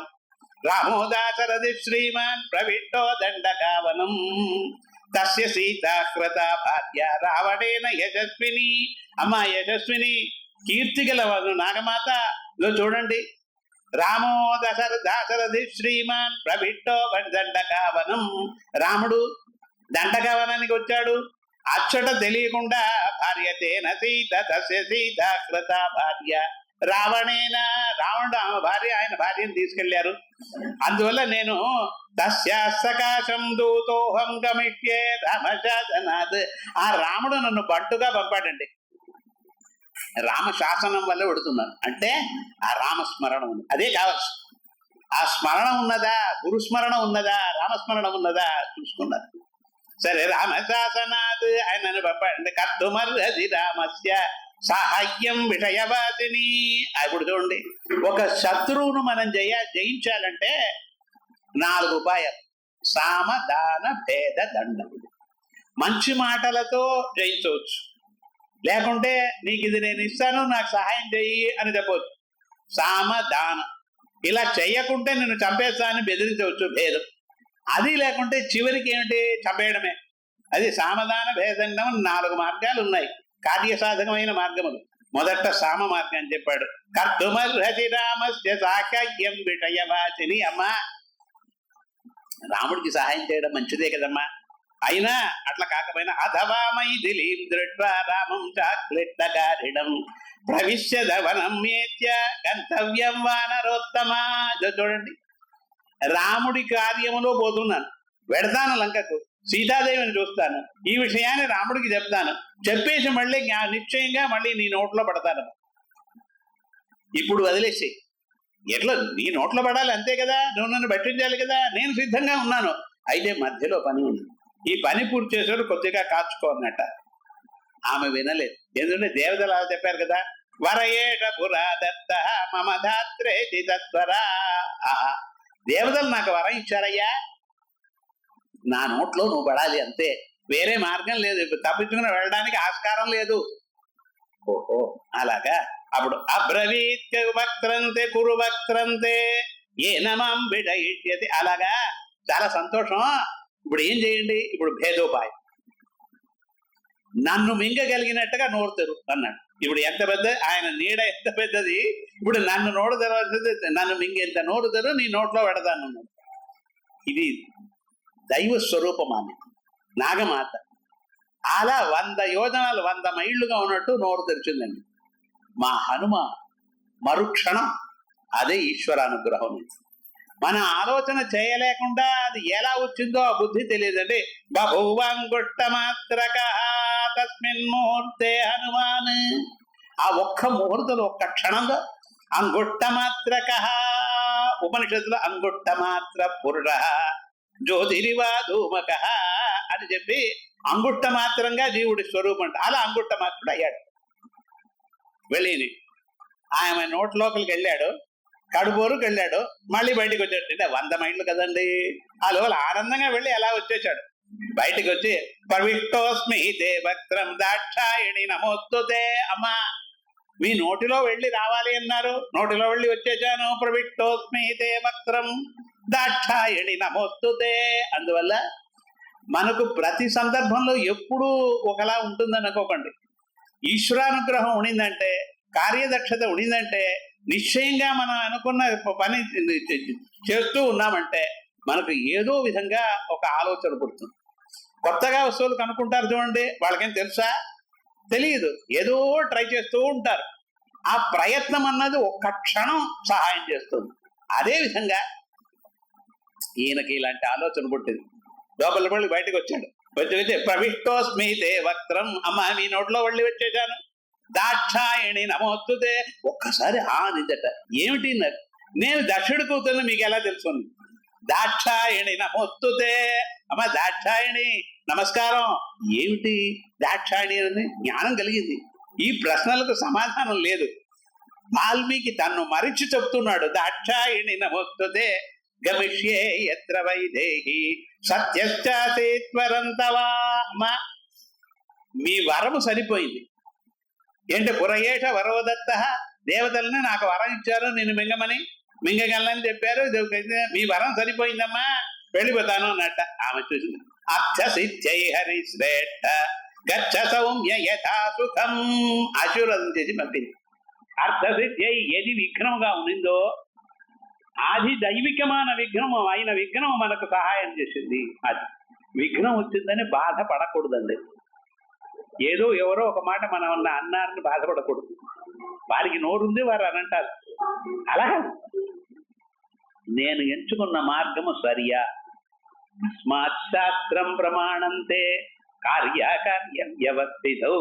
రామోదాసరది శ్రీమాన్ ప్రవిట్టో దండకావనం తస్య సీతాకృత భార్య రావణేన యశస్విని. అమ్మా యశస్విని, కీర్తిగల నాగమాత చూడండి. రామో దాశరథి శ్రీమాన్ ప్రవిట్టో దండకావనం. రాముడు దండకావనానికి వచ్చాడు. అచ్చట తెలియకుండా భార్యతేన సీత తస్య సీతాకృత భార్య రావణేన. రావణుడు ఆమె భార్య, ఆయన భార్యను తీసుకెళ్లారు. అందువల్ల నేను తస్యాసకాశం దూతోహం గమిష్యే రామశాసనాథ్. ఆ రాముడు నన్ను బంటుగా పంపాడండి. రామ శాసనం వల్ల పెడుతున్నాను అంటే ఆ రామస్మరణ ఉంది, అదే కావచ్చు. ఆ స్మరణ ఉన్నదా, గురుస్మరణ ఉన్నదా, రామస్మరణ ఉన్నదా చూసుకున్నారు. సరే రామశాసనాథ్ ఆయన నన్ను పంపాడండి. కర్తుమర్హసి రామస్య సాహ్యం విషయవాసిని. ఇప్పుడు చూడండి, ఒక శత్రువును మనం జయించాలంటే 4 ఉపాయాలు. సామ దాన భేద దండం. మంచి మాటలతో జయించవచ్చు, లేకుంటే నీకు ఇది నేను ఇస్తాను నాకు సహాయం చెయ్యి అని చెప్పవచ్చు. సామ దాన, ఇలా చెయ్యకుంటే నిన్ను చంపేస్తానని బెదిరించవచ్చు, భేదం. అది లేకుంటే చివరికి ఏమిటి, చంపేయడమే. అది సామదాన భేదండం. 4 మార్గాలు ఉన్నాయి, కార్యసాధకమైన మార్గములు. మొదట సామ మార్గం అని చెప్పాడు. కర్తుమర్హసి రామస్య సాహ్యం విషయవాసిని. అమ్మా రాముడికి సహాయం చేయడం మంచిదే కదమ్మా, అయినా అట్లా కాకపోయినా అథవా మైథిలీం దృష్ట్వా రామం చాక్లిట్టగారిడం ప్రవిశ్యదవనం మేత్య గంతవ్యం వానరోత్తమా. చూడండి, రాముడి కార్యములో పోతున్నాను, వెడతాను లంకకు, సీతాదేవిని చూస్తాను, ఈ విషయాన్ని రాముడికి చెప్తాను, చెప్పేసి మళ్ళీ నిశ్చయంగా మళ్ళీ నీ నోట్లో పడతాను. ఇప్పుడు వదిలేసి ఎట్లా నీ నోట్లో పడాలి అంతే కదా, నువ్వు నన్ను పట్టించాలి కదా, నేను సిద్ధంగా ఉన్నాను. అయితే మధ్యలో పని ఉంది, ఈ పని పూర్తి చేసేవాడు కొద్దిగా కాచుకో అన్నట్ట. ఆమె వినలేదు, ఎందుకంటే దేవతలు అలా చెప్పారు కదా. వరయేట పురాదత్త మమ ధాత్రేతి తత్వరా. దేవతలు నాకు వరం ఇచ్చారయ్యా, నా నోట్లో నువ్వు పడాలి అంతే, వేరే మార్గం లేదు, తప్పించుకుని వెళ్ళడానికి ఆస్కారం లేదు. ఓహో అలాగా. అప్పుడు అబ్రవీత్ వక్త్రంతే కురు వక్త్రంతే ఏ నమం విడయిష్యతి. అలాగా, చాలా సంతోషం. ఇప్పుడు ఏం చేయండి, ఇప్పుడు భేదోపాయం. నన్ను మింగగలిగినట్టుగా నోరు తెరు అన్నాడు. ఇప్పుడు ఎంత పెద్ద ఆయన నీడ, ఎంత పెద్దది. ఇప్పుడు నన్ను నోరు తెరవలసింది, నన్ను మింగేంత నోరు తెరు, నీ నోట్లో పెడతాను. ఇది దైవ స్వరూపం ఆమె నాగమాత. అలా 100 యోజనాలు 100 మైళ్ళుగా ఉన్నట్టు నోరు తెరిచిందండి. మా హనుమ మరుక్షణం అదే ఈశ్వరానుగ్రహం. మన ఆలోచన చేయలేకుండా అది ఎలా వచ్చిందో ఆ బుద్ధి తెలియదండి. బభూవంగుట్ట మాత్రక తస్మిన్ ముహూర్తే హనుమాన్. ఆ ఒక్క ముహూర్తంలో, ఒక్క క్షణంలో అంగుట్ట మాత్రక. ఉపనిషత్తులో అంగుట్ట మాత్ర పురుష జ్యోతిరివా ధూమక అని చెప్పి అంగుట్ట మాత్రంగా జీవుడి స్వరూపం అంటే అలా అంగుట్ట మాత్రుడు అయ్యాడు. వెళ్ళి ఆమె నోట్లోకి వెళ్ళాడు, కడుపూరుకు వెళ్ళాడు, మళ్ళీ బయటకు వచ్చాడు. అంటే 100 మైళ్ళు కదండి. ఆ లోపల ఆనందంగా వెళ్ళి అలా వచ్చేసాడు. బయటకు వచ్చి పవిష్టోస్మి దేవక్త్రం దాక్షాయణి నమోస్తుతే, అమ్మా మీ నోటిలో వెళ్ళి రావాలి అన్నారు, నోటిలో వెళ్ళి వచ్చేసాను. ప్రవిష్టోస్మి దేవక్త్రం దాక్షాయణి నమోస్తుతే. అందువల్ల మనకు ప్రతి సందర్భంలో ఎప్పుడూ ఒకలా ఉంటుందని అనుకోకండి. ఈశ్వరానుగ్రహం ఉండిందంటే, కార్యదక్షత ఉండిందంటే, నిశ్చయంగా మనం అనుకున్న పని చేస్తూ ఉన్నామంటే మనకు ఏదో విధంగా ఒక ఆలోచన పుడుతుంది. కొత్తగా వస్తువులు కనుక్కుంటారు చూడండి, వాళ్ళకేం తెలుసా? తెలియదు, ఏదో ట్రై చేస్తూ ఉంటారు. ఆ ప్రయత్నం అన్నది ఒక్క క్షణం సహాయం చేస్తుంది. అదే విధంగా ఈయనకి ఇలాంటి ఆలోచన పుట్టింది. లోపల పడి బయటకు వచ్చాడు. వచ్చి ప్రవిష్టోస్మి దేవక్త్రం, అమ్మ మీ నోట్లో వెళ్ళి వచ్చేసాను. దాక్షాయణి నమోస్తుతే. ఒక్కసారి నిందట, ఏమిటి నేను దక్షుడి కూతుర్ని మీకు ఎలా తెలుసు? దాక్షాయణి నమోస్తుతే. అమ్మ దాక్షాయణి నమస్కారం. ఏమిటి దాక్షాయణి అని జ్ఞానం కలిగింది. ఈ ప్రశ్నలకు సమాధానం లేదు. వాల్మీకి తన్ను మరిచి చెప్తున్నాడు. దాక్షాయణి నమోస్తుతే గమిష్యే యత్ర వైదేహి సత్యశ్చాసేత్వరంతవా. మీ వరము సరిపోయింది. ఏంటి పురయేష వరోదత్త, దేవతల్ని నాకు వరం ఇచ్చారు నిన్ను మింగమని, మింగగలని చెప్పారు. మీ వరం సరిపోయిందమ్మా, వెళ్ళిపోతాను అన్నట్ట. ఆమె చూసింది. అర్థసిత్యై హరి శ్రేష్ఠ గచ్చ సౌమ్య యథా సుఖం. ఆశీర్వాదం చేసి పంపింది. అర్థసిత్యై ఏది విఘ్నముగా ఉండిందో ఆది దైవికమైన విఘ్నం అయిన విఘ్నం మనకు సహాయం చేసింది. అది విఘ్నం వచ్చిందని బాధపడకూడదండి. ఏదో ఎవరో ఒక మాట మనం అన్నారని బాధపడకూడదు. వారికి నోరుంది, వారు అని అంటారు. అలా నేను ఎంచుకున్న మార్గము సరియా? తస్మాత్ శాస్త్రం ప్రమాణంతే కార్యకార్యం వ్యవస్థితౌ.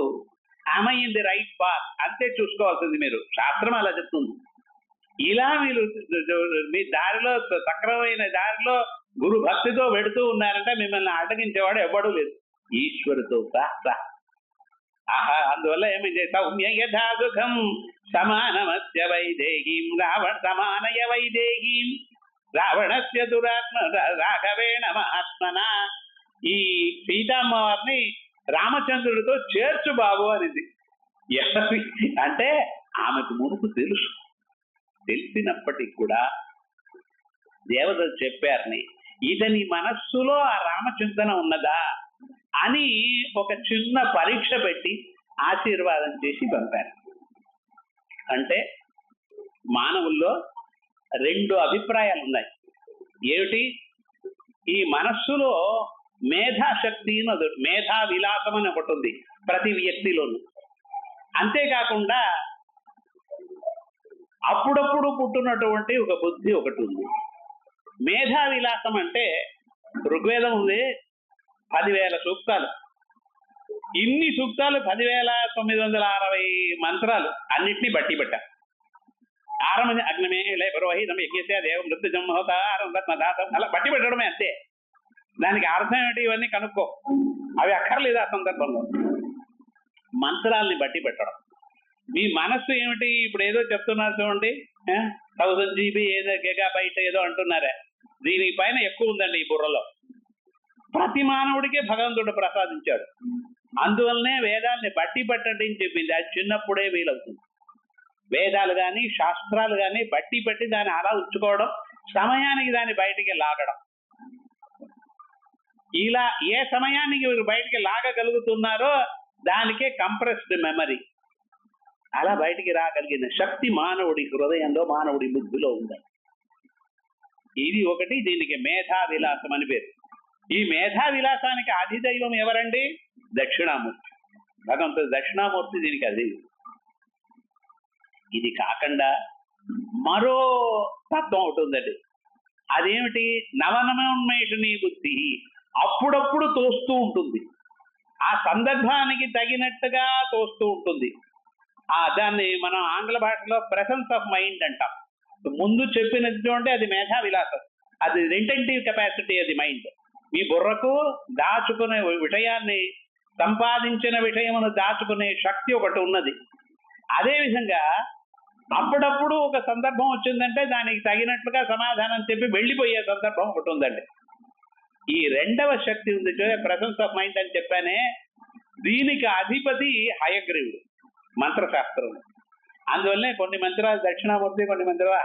ఆమె ఇన్ ది రైట్ పాత్ అంతే చూసుకోవాల్సింది మీరు. శాస్త్రం అలా చెప్తుంది. ఇలా మీరు మీ దారిలో సక్రమైన దారిలో గురు భక్తితో పెడుతూ ఉన్నారంటే మిమ్మల్ని అడ్డగించేవాడు ఎవ్వడూ లేదు, ఈశ్వరుతో సహా. అందువల్ల ఏమి సౌమ్య యథా సుఖం సమానమస్య వైదేహీం రావణ సమానయ వైదేహీం రావణస్య దురాత్మ రాఘవేణ మహాత్మన. ఈ సీతమ్మవారిని రామచంద్రుడితో చేర్చు బాబు అనేది. అంటే ఆమెకు మునుపు తెలుసు. తెలిసినప్పటికి కూడా దేవతలు చెప్పారని ఇతని మనస్సులో ఆ రామచింతన ఉన్నదా అని ఒక చిన్న పరీక్ష పెట్టి ఆశీర్వాదం చేసి పంపారు. అంటే మానవుల్లో 2 అభిప్రాయాలు ఉన్నాయి. ఏమిటి? ఈ మనస్సులో మేధాశక్తి, మేధా విలాసం అని ఒకటి ఉంది ప్రతి వ్యక్తిలోనూ. అంతేకాకుండా అప్పుడప్పుడు పుట్టినటువంటి ఒక బుద్ధి ఒకటి ఉంది. మేధా విలాసం అంటే ఋగ్వేదం ఉంది 10,000 సూక్తాలు. ఇన్ని సూక్తాలు 10,960 మంత్రాలు అన్నిటినీ బట్టి పెట్టారు. ఆరమని అగ్నమే లేపరోహితం యజ్ఞస్య దేవం మృత్యుజం హోతారం రత్నదాతం అలా బట్టి పెట్టడమే అంతే. దానికి అర్థం ఏమిటి ఇవన్నీ కనుక్కో, అవి అక్కర్లేదు ఆ సందర్భంలో. మంత్రాల్ని బట్టి పెట్టడం. మీ మనస్సు ఏమిటి? ఇప్పుడు ఏదో చెప్తున్నారు చూడండి, 1000 GB ఏదో గిగాబైట్ ఏదో అంటున్నారే, దీనిపైన ఎక్కువ ఉందండి ఈ బుర్రలో. ప్రతి మానవుడికే భగవంతుడు ప్రసాదించాడు. అందువల్లనే వేదాల్ని బట్టి పెట్టండి అని చెప్పింది. అది చిన్నప్పుడే వీలవుతుంది. వేదాలు కానీ శాస్త్రాలు కానీ బట్టి పెట్టి దాన్ని అలా ఉంచుకోవడం, సమయానికి దాన్ని బయటికి లాగడం. ఇలా ఏ సమయానికి మీరు బయటికి లాగగలుగుతున్నారో దానికే కంప్రెస్డ్ మెమరీ. అలా బయటికి రాగలిగిన శక్తి మానవుడి హృదయంలో, మానవుడి బుద్ధిలో ఉంది. ఇది ఒకటి. దీనికి మేధా విలాసం అని పేరు. ఈ మేధా విలాసానికి అధిదైవం ఎవరండి? దక్షిణామూర్తి. భగవంతుడు దక్షిణామూర్తి దీనికి అది. ఇది కాకుండా మరో తత్వం ఒకటి ఉందండి. అదేమిటి? నవనవోన్మేషిణీ బుద్ధి. అప్పుడప్పుడు తోస్తూ ఉంటుంది, ఆ సందర్భానికి తగినట్టుగా తోస్తూ ఉంటుంది. దాన్ని మనం ఆంగ్ల భాషలో ప్రెసెన్స్ ఆఫ్ మైండ్ అంటాం. ముందు చెప్పినది చూడండి, అది మేధా విలాసం. అది రిటెంటివ్ కెపాసిటీ. అది మైండ్. మీ బుర్రకు దాచుకునే విషయాన్ని, సంపాదించిన విషయమును దాచుకునే శక్తి ఒకటి ఉన్నది. అదేవిధంగా అప్పుడప్పుడు ఒక సందర్భం వచ్చిందంటే దానికి తగినట్లుగా సమాధానం చెప్పి వెళ్ళిపోయే సందర్భం ఒకటి ఉందండి. ఈ రెండవ శక్తి ఉంది ప్రెసెన్స్ ఆఫ్ మైండ్ అని చెప్పానే, దీనికి అధిపతి హయగ్రీవుడు మంత్రశాస్త్రం. అందువల్లనే కొన్ని మంత్రాలు దక్షిణామూర్తి, కొన్ని మంత్రాలు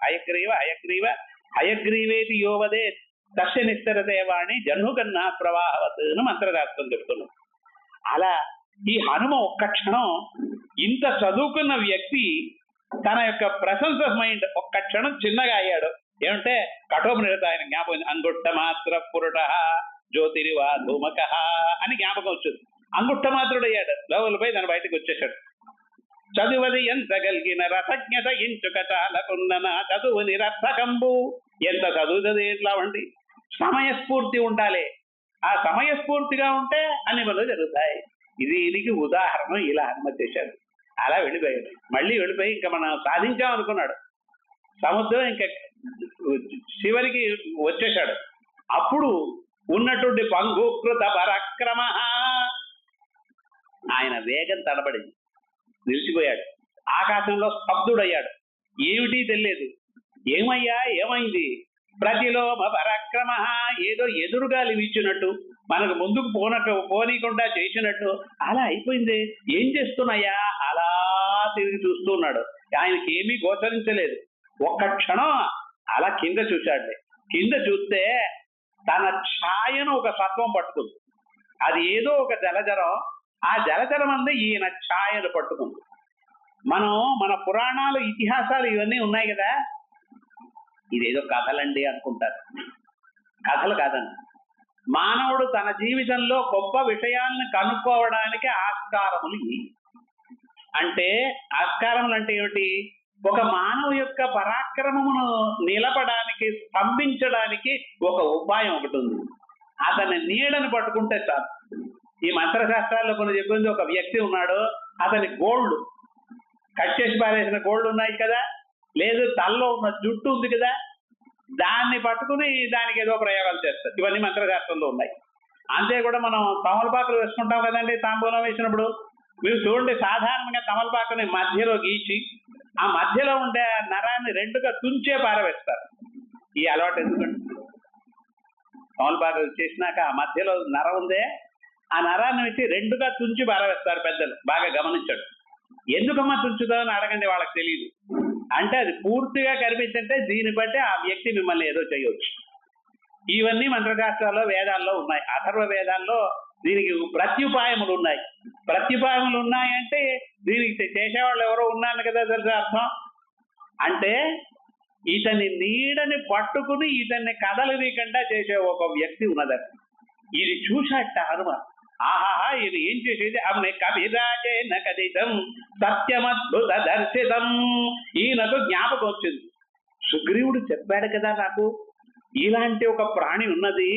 హయగ్రీవ హయగ్రీవ హయగ్రీవేది యోవదే తస్య నిస్తరదేవాణి జహ్నుకన్నా ప్రవాహవత్ అని మంత్రశాస్త్రం చెప్తున్నాం. అలా ఈ హనుమ ఒక్క క్షణం ఇంత చదువుకున్న వ్యక్తి తన యొక్క ప్రెసెన్స్ ఆఫ్ మైండ్ ఒక్క క్షణం చిన్నగా అయ్యాడు. ఏమంటే కఠోపనిషత్తు ఆయన జ్ఞాపకం, అంగుట్ట మాత్ర పురుట జ్యోతిరివా ధూమక అని జ్ఞాపకం వచ్చింది. అంగుట్ట మాత్రుడు అయ్యాడు, లోపలిపై తన బయటకు వచ్చేసాడు. చదువది ఎంత కలిగిన రసజ్ఞత ఇంచుక చాలకున్న చదువు నిరర్థకంబు. ఎంత చదువుతుంది ఎట్లా అండి, సమయస్ఫూర్తి ఉండాలి. ఆ సమయస్ఫూర్తిగా ఉంటే అన్ని పనులు జరుగుతాయి. దీనికి ఉదాహరణ ఇలా అనుమతి చేశాడు. అలా వెళ్ళిపోయాడు. మళ్ళీ వెళ్ళిపోయి ఇంకా మనం సాధించాం అనుకున్నాడు. సముద్రం ఇంకా చివరికి వచ్చేశాడు. అప్పుడు ఉన్నటువంటి పంగుకృత పరాక్రమ, ఆయన వేగం తడబడింది, నిలిచిపోయాడు. ఆకాశంలో స్తబ్దుడయ్యాడు. ఏమిటి తెలియదు. ఏమయ్యా ఏమైంది? ప్రతిలోమ పరాక్రమ, ఏదో ఎదురుగాలి వీచినట్టు, మనకు ముందుకు పోనీకుండా చేసినట్టు అలా అయిపోయింది. ఏం చేస్తున్నాయా? అలా తిరిగి చూస్తున్నాడు. ఆయనకి ఏమీ గోచరించలేదు. ఒక్క క్షణం అలా కింద చూశాడు. కింద చూస్తే తన ఛాయను ఒక సత్వం పట్టుకుంది. అది ఏదో ఒక జలచరం. ఆ జలచరం అందే ఈయన ఛాయను పట్టుకుంది. మన పురాణాలు, ఇతిహాసాలు ఇవన్నీ ఉన్నాయి కదా, ఇదేదో కథలండి అనుకుంటారు. కథలు కాదండి. మానవుడు తన జీవితంలో గొప్ప విషయాలను కనుక్కోవడానికి ఆస్కారములు. అంటే ఆస్కారములు అంటే ఏమిటి? ఒక మానవు యొక్క పరాక్రమమును నిలపడానికి, స్తంభించడానికి ఒక ఉపాయం ఒకటి ఉంది. అతని నీడను పట్టుకుంటే చాలు. ఈ మంత్రశాస్త్రాల్లో కొన్ని చెప్పింది, ఒక వ్యక్తి ఉన్నాడు, అతని గోళ్ళు కట్ చేసి పారేసిన గోళ్ళు ఉన్నాయి కదా, లేదు తల్లో ఉన్న జుట్టు ఉంది కదా, దాన్ని పట్టుకుని దానికి ఏదో ప్రయోగాలు చేస్తారు. ఇవన్నీ మంత్రశాస్త్రంలో ఉన్నాయి. అంతే కూడా మనం తమలపాకులు వేసుకుంటాం కదండి తాంబూలం వేసినప్పుడు. మీరు చూడండి, సాధారణంగా తమలపాకుని మధ్యలో గీచి ఆ మధ్యలో ఉండే నరాన్ని రెండుగా తుంచే పారవేస్తారు. ఈ అలవాటు ఎందుకంటే, తమలపాకు చేసినాక ఆ మధ్యలో నరం ఉందే, ఆ నరాన్ని వచ్చి రెండుగా తుంచి పారవేస్తారు పెద్దలు. బాగా గమనించండి. ఎందుకమ్మా తుంచుతామని అడగండి, వాళ్ళకి తెలియదు. అంటే అది పూర్తిగా కనిపించంటే దీన్ని బట్టి ఆ వ్యక్తి మిమ్మల్ని ఏదో చేయవచ్చు. ఇవన్నీ మంత్రశాస్త్రాల్లో, వేదాల్లో ఉన్నాయి. అథర్వ వేదాల్లో దీనికి ప్రత్యుపాయములు ఉన్నాయి. ప్రత్యుపాయములు ఉన్నాయంటే దీనికి చేసేవాళ్ళు ఎవరో ఉన్నారు కదా, తెలుసా అర్థం? అంటే ఇతని నీడని పట్టుకుని ఇతన్ని కదలనీయకుండా చేసే ఒక వ్యక్తి ఉన్నదని. ఇది చూశాట హనుమ. ఆహాహా, ఇది ఏం చేసేది? అమ్మే కవిరాజేన కథితం సత్యమద్భుత దర్శితం. ఈయనకు జ్ఞాపకం వచ్చింది, సుగ్రీవుడు చెప్పాడు కదా నాకు ఇలాంటి ఒక ప్రాణి ఉన్నది,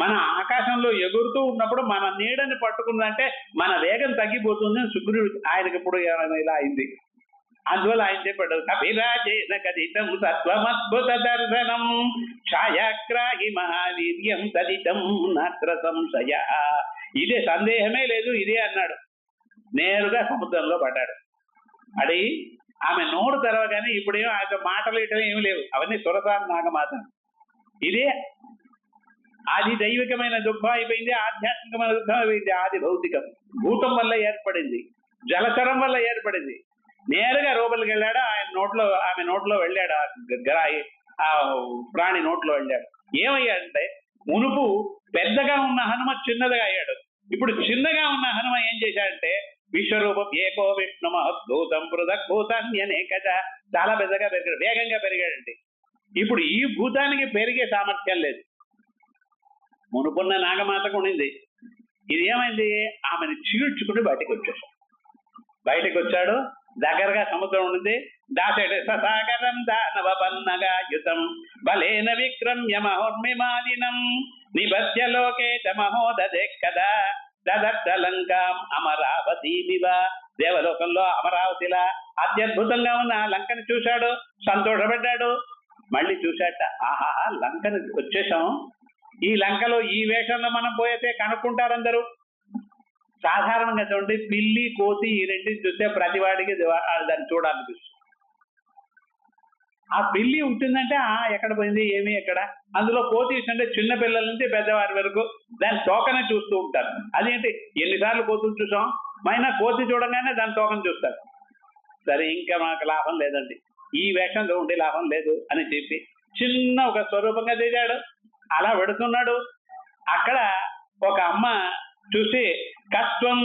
మన ఆకాశంలో ఎగురుతూ ఉన్నప్పుడు మన నీడని పట్టుకుందంటే మన వేగం తగ్గిపోతుంది. సుగ్రీవుడు ఆయనకి ఇప్పుడు ఇలా అయింది. అందువల్ల ఆయన చెప్పాడు, కవిరాజేన కథితం సత్వమద్భుత దర్శనం ఛాయాగ్రాహి మహావీర్యం తదితం నాత్ర సంశయ. ఇదే, సందేహమే లేదు, ఇదే అన్నాడు. నేరుగా సముద్రంలో పడ్డాడు. అది ఆమె నోరు తెరవగానే ఇప్పుడేమో ఆయన మాటలు ఇటం ఏమి లేవు, అవన్నీ సురసార నాగమాత. ఇదే ఆది దైవికమైన దుఃఖం అయిపోయింది, ఆధ్యాత్మికమైన దుఃఖం అయిపోయింది. ఆది భౌతికం భూతం వల్ల ఏర్పడింది, జలచరం వల్ల ఏర్పడింది. నేరుగా లోపలికి వెళ్ళాడు. ఆయన నోట్లో, ఆమె నోట్లో వెళ్ళాడు. ఆ ప్రాణి నోట్లో వెళ్ళాడు. ఏమయ్యాడంటే, మునుపు పెద్దగా ఉన్న హనుమ చిన్నదిగా అయ్యాడు. ఇప్పుడు చిన్నగా ఉన్న హనుమ ఏం చేశాడంటే, విశ్వరూపం ఏకో విష్ణు మహద్భూతం పృథగ్భూతాన్యనే కదా, చాలా పెద్దగా పెరిగాడు, వేగంగా పెరిగాడండి. ఇప్పుడు ఈ భూతానికి పెరిగే సామర్థ్యం లేదు. మునుపున్న నాగమాతకు ఉండింది. ఇది ఏమైంది? ఆమెను చీల్చుకుని బయటకు వచ్చాడు. దగ్గరగా సముద్రం ఉండింది. దాసెడు ససాగరం దానవపన్నగా యుతం బలేన విక్రమ్య మహోర్మిమాలినం నిబధ్య లోకే చ మహోదదే కదా దదర్శలంకాం అమరావతిమివ. దేవలోకంలో అమరావతిలా అత్యద్భుతంగా ఉన్న లంకని చూశాడు, సంతోషపడ్డాడు. మళ్ళీ చూశాట, ఆహాహా, లంకని వచ్చేసాం. ఈ లంకలో ఈ వేషంలో మనం పోయితే కనుక్కుంటారు అందరూ. సాధారణంగా చూడండి పిల్లి కోతి ఈ రెండింటిని చూస్తే ప్రతి వాడికి దాన్ని చూడాలనిపిస్తుంది. ఆ పిల్లి ఉంటుందంటే ఎక్కడ పోయింది ఏమి ఎక్కడ, అందులో కోతి అంటే చిన్న పిల్లల నుంచి పెద్దవారి వరకు దాని తోకనే చూస్తూ ఉంటారు. అదేంటి ఎన్నిసార్లు కోతులు చూసాం, మైనా కోతి చూడగానే దాని తోకను చూస్తారు. సరే ఇంకా మనకు లాభం లేదండి, ఈ వేషంలో ఉండే లాభం లేదు అని చెప్పి చిన్న ఒక స్వరూపంగా దిగాడు. అలా పెడుతున్నాడు. అక్కడ ఒక అమ్మ చూసి కస్వం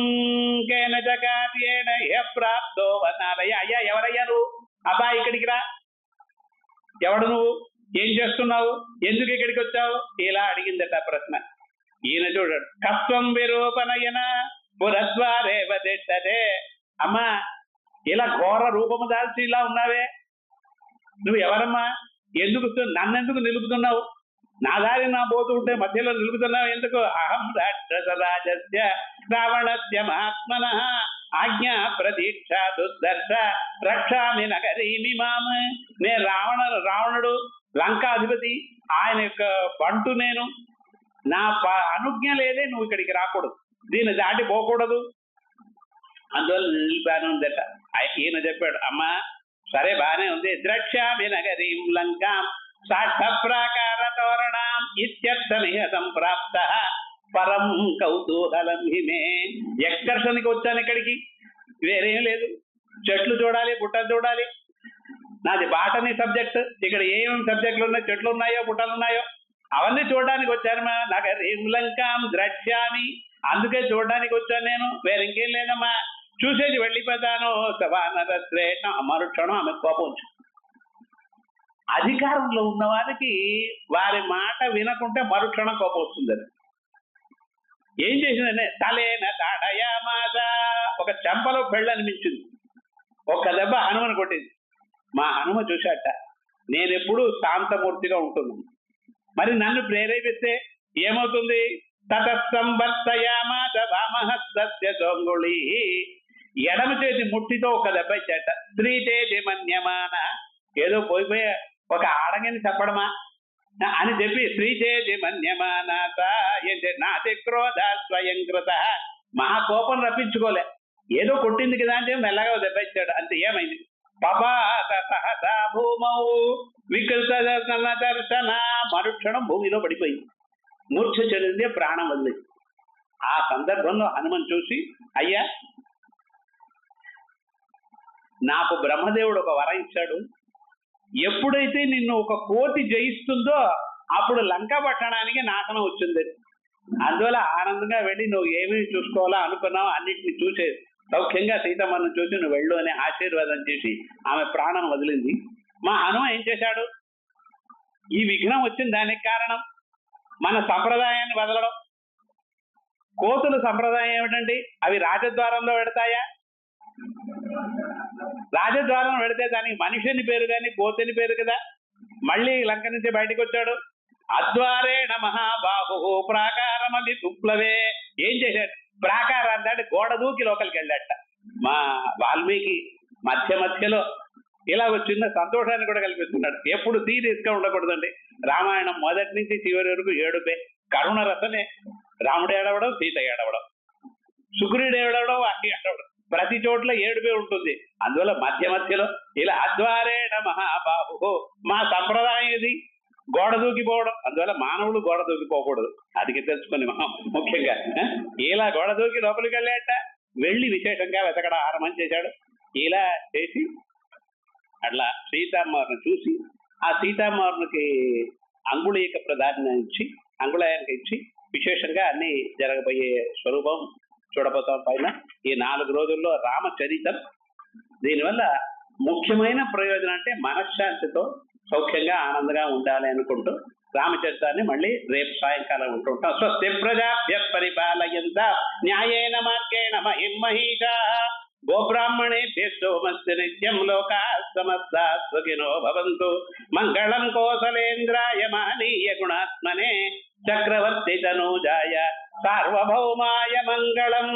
కేన జగాత్యేన ప్రాప్తో అన్నారయ్యా, అయ్యా ఎవరయ్యా నువ్వు, అబ్బాయి ఇక్కడికి రా, ఎవడు నువ్వు, ఏం చేస్తున్నావు, ఎందుకు ఇక్కడికి వచ్చావు, ఇలా అడిగిందట ప్రశ్న. ఈయన చూడాడు, కస్వం విరూపనయన పురద్వారే వదిట్టదే, అమ్మా ఇలా ఘోర రూపము దాల్చి ఇలా ఉన్నావే, నువ్వు ఎవరమ్మా, ఎందుకు నన్నెందుకు నిలుపుతున్నావు, నా దారి నా పోతూ ఉంటే మధ్యలో నిలుపుతున్నావు ఎందుకు, అహం రాక్షస రాజస్య రావణస్య మహాత్మన ఆజ్ఞా ప్రతీక్ష దుర్దర్శ రక్షామి నగరీమి మామ, నేను రావణుడు లంకాధిపతి, ఆయన యొక్క బంటు నేను, నా అనుజ్ఞ లేదే నువ్వు ఇక్కడికి రాకూడదు, దీన్ని దాటిపోకూడదు, అందువల్ల నిలిపాను అందట. ఈయన చెప్పాడు, అమ్మా సరే బానే ఉంది, ద్రక్ష్యామి నగరీం లంకాం సాక్ష ప్రాకార తోరణాం ఇత్యర్థమిహ సంప్రాప్త పరం కౌతూహలం హిమే. ఎక్స్కర్షన్కి వచ్చాను ఇక్కడికి, వేరేం లేదు, చెట్లు చూడాలి, పుట్టలు చూడాలి, నాది బాటనీ సబ్జెక్ట్, ఇక్కడ ఏమేమి సబ్జెక్టులు ఉన్నాయి, చెట్లు ఉన్నాయో పుట్టలు ఉన్నాయో అవన్నీ చూడడానికి వచ్చాను. నగరీం లంకాం ద్రక్ష్యామి, అందుకే చూడడానికి వచ్చాను నేను, వేరే ఇంకేం లేదమ్మా, చూసేది వెళ్ళిపోతాను. సభానరశ్రేణ మరుక్షణం ఆమె కోపం వచ్చింది. అధికారంలో ఉన్న వారికి వారి మాట వినకుంటే మరుక్షణం కోపం వస్తుంది. ఏం చేసిందంటే తలేన తాడయామాస, ఒక చెంపలో పెళ్ళనిపించింది, ఒక్క దెబ్బ హనుమని కొట్టింది. మా హనుమ చూశాట, నేనెప్పుడు శాంతమూర్తిగా ఉంటున్నాను, మరి నన్ను ప్రేరేపిస్తే ఏమవుతుంది, తతస్సంవర్తయామాస వామహస్తస్య సోంగుళి, ఎడమ చేతి ముట్టితో ఒక దెబ్బ ఇచ్చాట. స్త్రీ చేతి మన్యమాన, ఏదో పోయిపోయి ఒక ఆడంగిని చెప్పడమా అని చెప్పి స్త్రీ చేతి మన్యమానాత నాటి క్రోధ స్వయం కృత, మహా కోపం రప్పించుకోలే, ఏదో కొట్టింది కదా అంటే మెల్లగా దెబ్బ ఇచ్చాడు, అంతే. ఏమైంది, పపాత సహసా భూమౌ వికృత దర్శన, మరుక్షణం భూమిలో పడిపోయింది, మూర్ఛ చెందిందే, ప్రాణం వదిలేదు. ఆ సందర్భంలో హనుమన్ చూసి, అయ్యా నాకు బ్రహ్మదేవుడు ఒక వరం ఇచ్చాడు, ఎప్పుడైతే నిన్ను ఒక కోతి జయిస్తుందో అప్పుడు లంక పట్టణానికి నాశనం వచ్చింది, అందువల్ల ఆనందంగా వెళ్ళి నువ్వు ఏమేమి చూసుకోవాలో అనుకున్నావు అన్నింటినీ చూసే సౌఖ్యంగా సీతమ్మను చూసి నువ్వు వెళ్ళు అని ఆశీర్వాదం చేసి ఆమె ప్రాణం వదిలింది. మా హనుమ ఏం చేశాడు, ఈ విఘ్నం వచ్చిన దానికి కారణం మన సంప్రదాయాన్ని వదలడం. కోతుల సంప్రదాయం ఏమిటండి, అవి రాజద్వారంలో పెడతాయా, రాజద్వారం పెడితే దానికి మనిషిని పేరు కానీ కోతిని పేరు కదా. మళ్ళీ లంక నుంచి బయటకు వచ్చాడు, అద్వారేణ మహాబాహు ప్రాకారమది తుప్లవే, ఏం చేశాడు, ప్రాకారాన్ని దాటి గోడ దూకి లోపలికి వెళ్ళాట. మా వాల్మీకి మధ్యలో ఇలా ఒక చిన్న సంతోషాన్ని కూడా కల్పిస్తున్నాడు. ఎప్పుడు సీరియస్ గా ఉండకూడదండి, రామాయణం మొదటి నుంచి చివరి వరకు ఏడుపే, కరుణ రసనే, రాముడు ఏడవడం, సీత ఏడవడం, శుక్రుడు ఏడవడం, అగ్ని ఏడవడం, ప్రతి చోట్ల ఏడుపే ఉంటుంది. అందువల్ల మధ్యలో ఇలా అద్వారేణ మహాబాహు, మా సంప్రదాయం ఇది గోడ దూకిపోవడం, అందువల్ల మానవుడు గోడ దూకిపోకూడదు, అది తెలుసుకుని మనం ముఖ్యంగా ఇలా గోడ దూకి లోపలికి వెళ్ళాట. వెళ్ళి విశేషంగా వెతకడం ఆరంభం చేశాడు. ఇలా చేసి అట్లా సీతామ్మవారిని చూసి ఆ సీతామ్మవారికి అంగుళీక ప్రధాన ఇచ్చి అంగుళాయానికి ఇచ్చి విశేషంగా అన్ని జరగబోయే స్వరూపం చూడబోతాం పైన ఈ 4 రోజుల్లో రామచరితం. దీనివల్ల ముఖ్యమైన ప్రయోజనం అంటే మనశ్శాంతితో సౌఖ్యంగా ఆనందంగా ఉండాలి అనుకుంటూ రామచరితాన్ని మళ్ళీ రేపు సాయంకాలం ఉంటుంటాం. స్వస్తి ప్రజాభ్య పరిపాలయంత న్యాయేన మార్గేణ మహిమహీషా గోబ్రాహ్మణేభ్యో సోమస్య నిత్యం లోకాః సమస్తాః సుఖినో భవంతు. మంగళం కోసలేంద్రాయ మహనీయ గుణాత్మనే చక్రవర్తి తనూజాయ సార్వభౌమాయ మంగళం.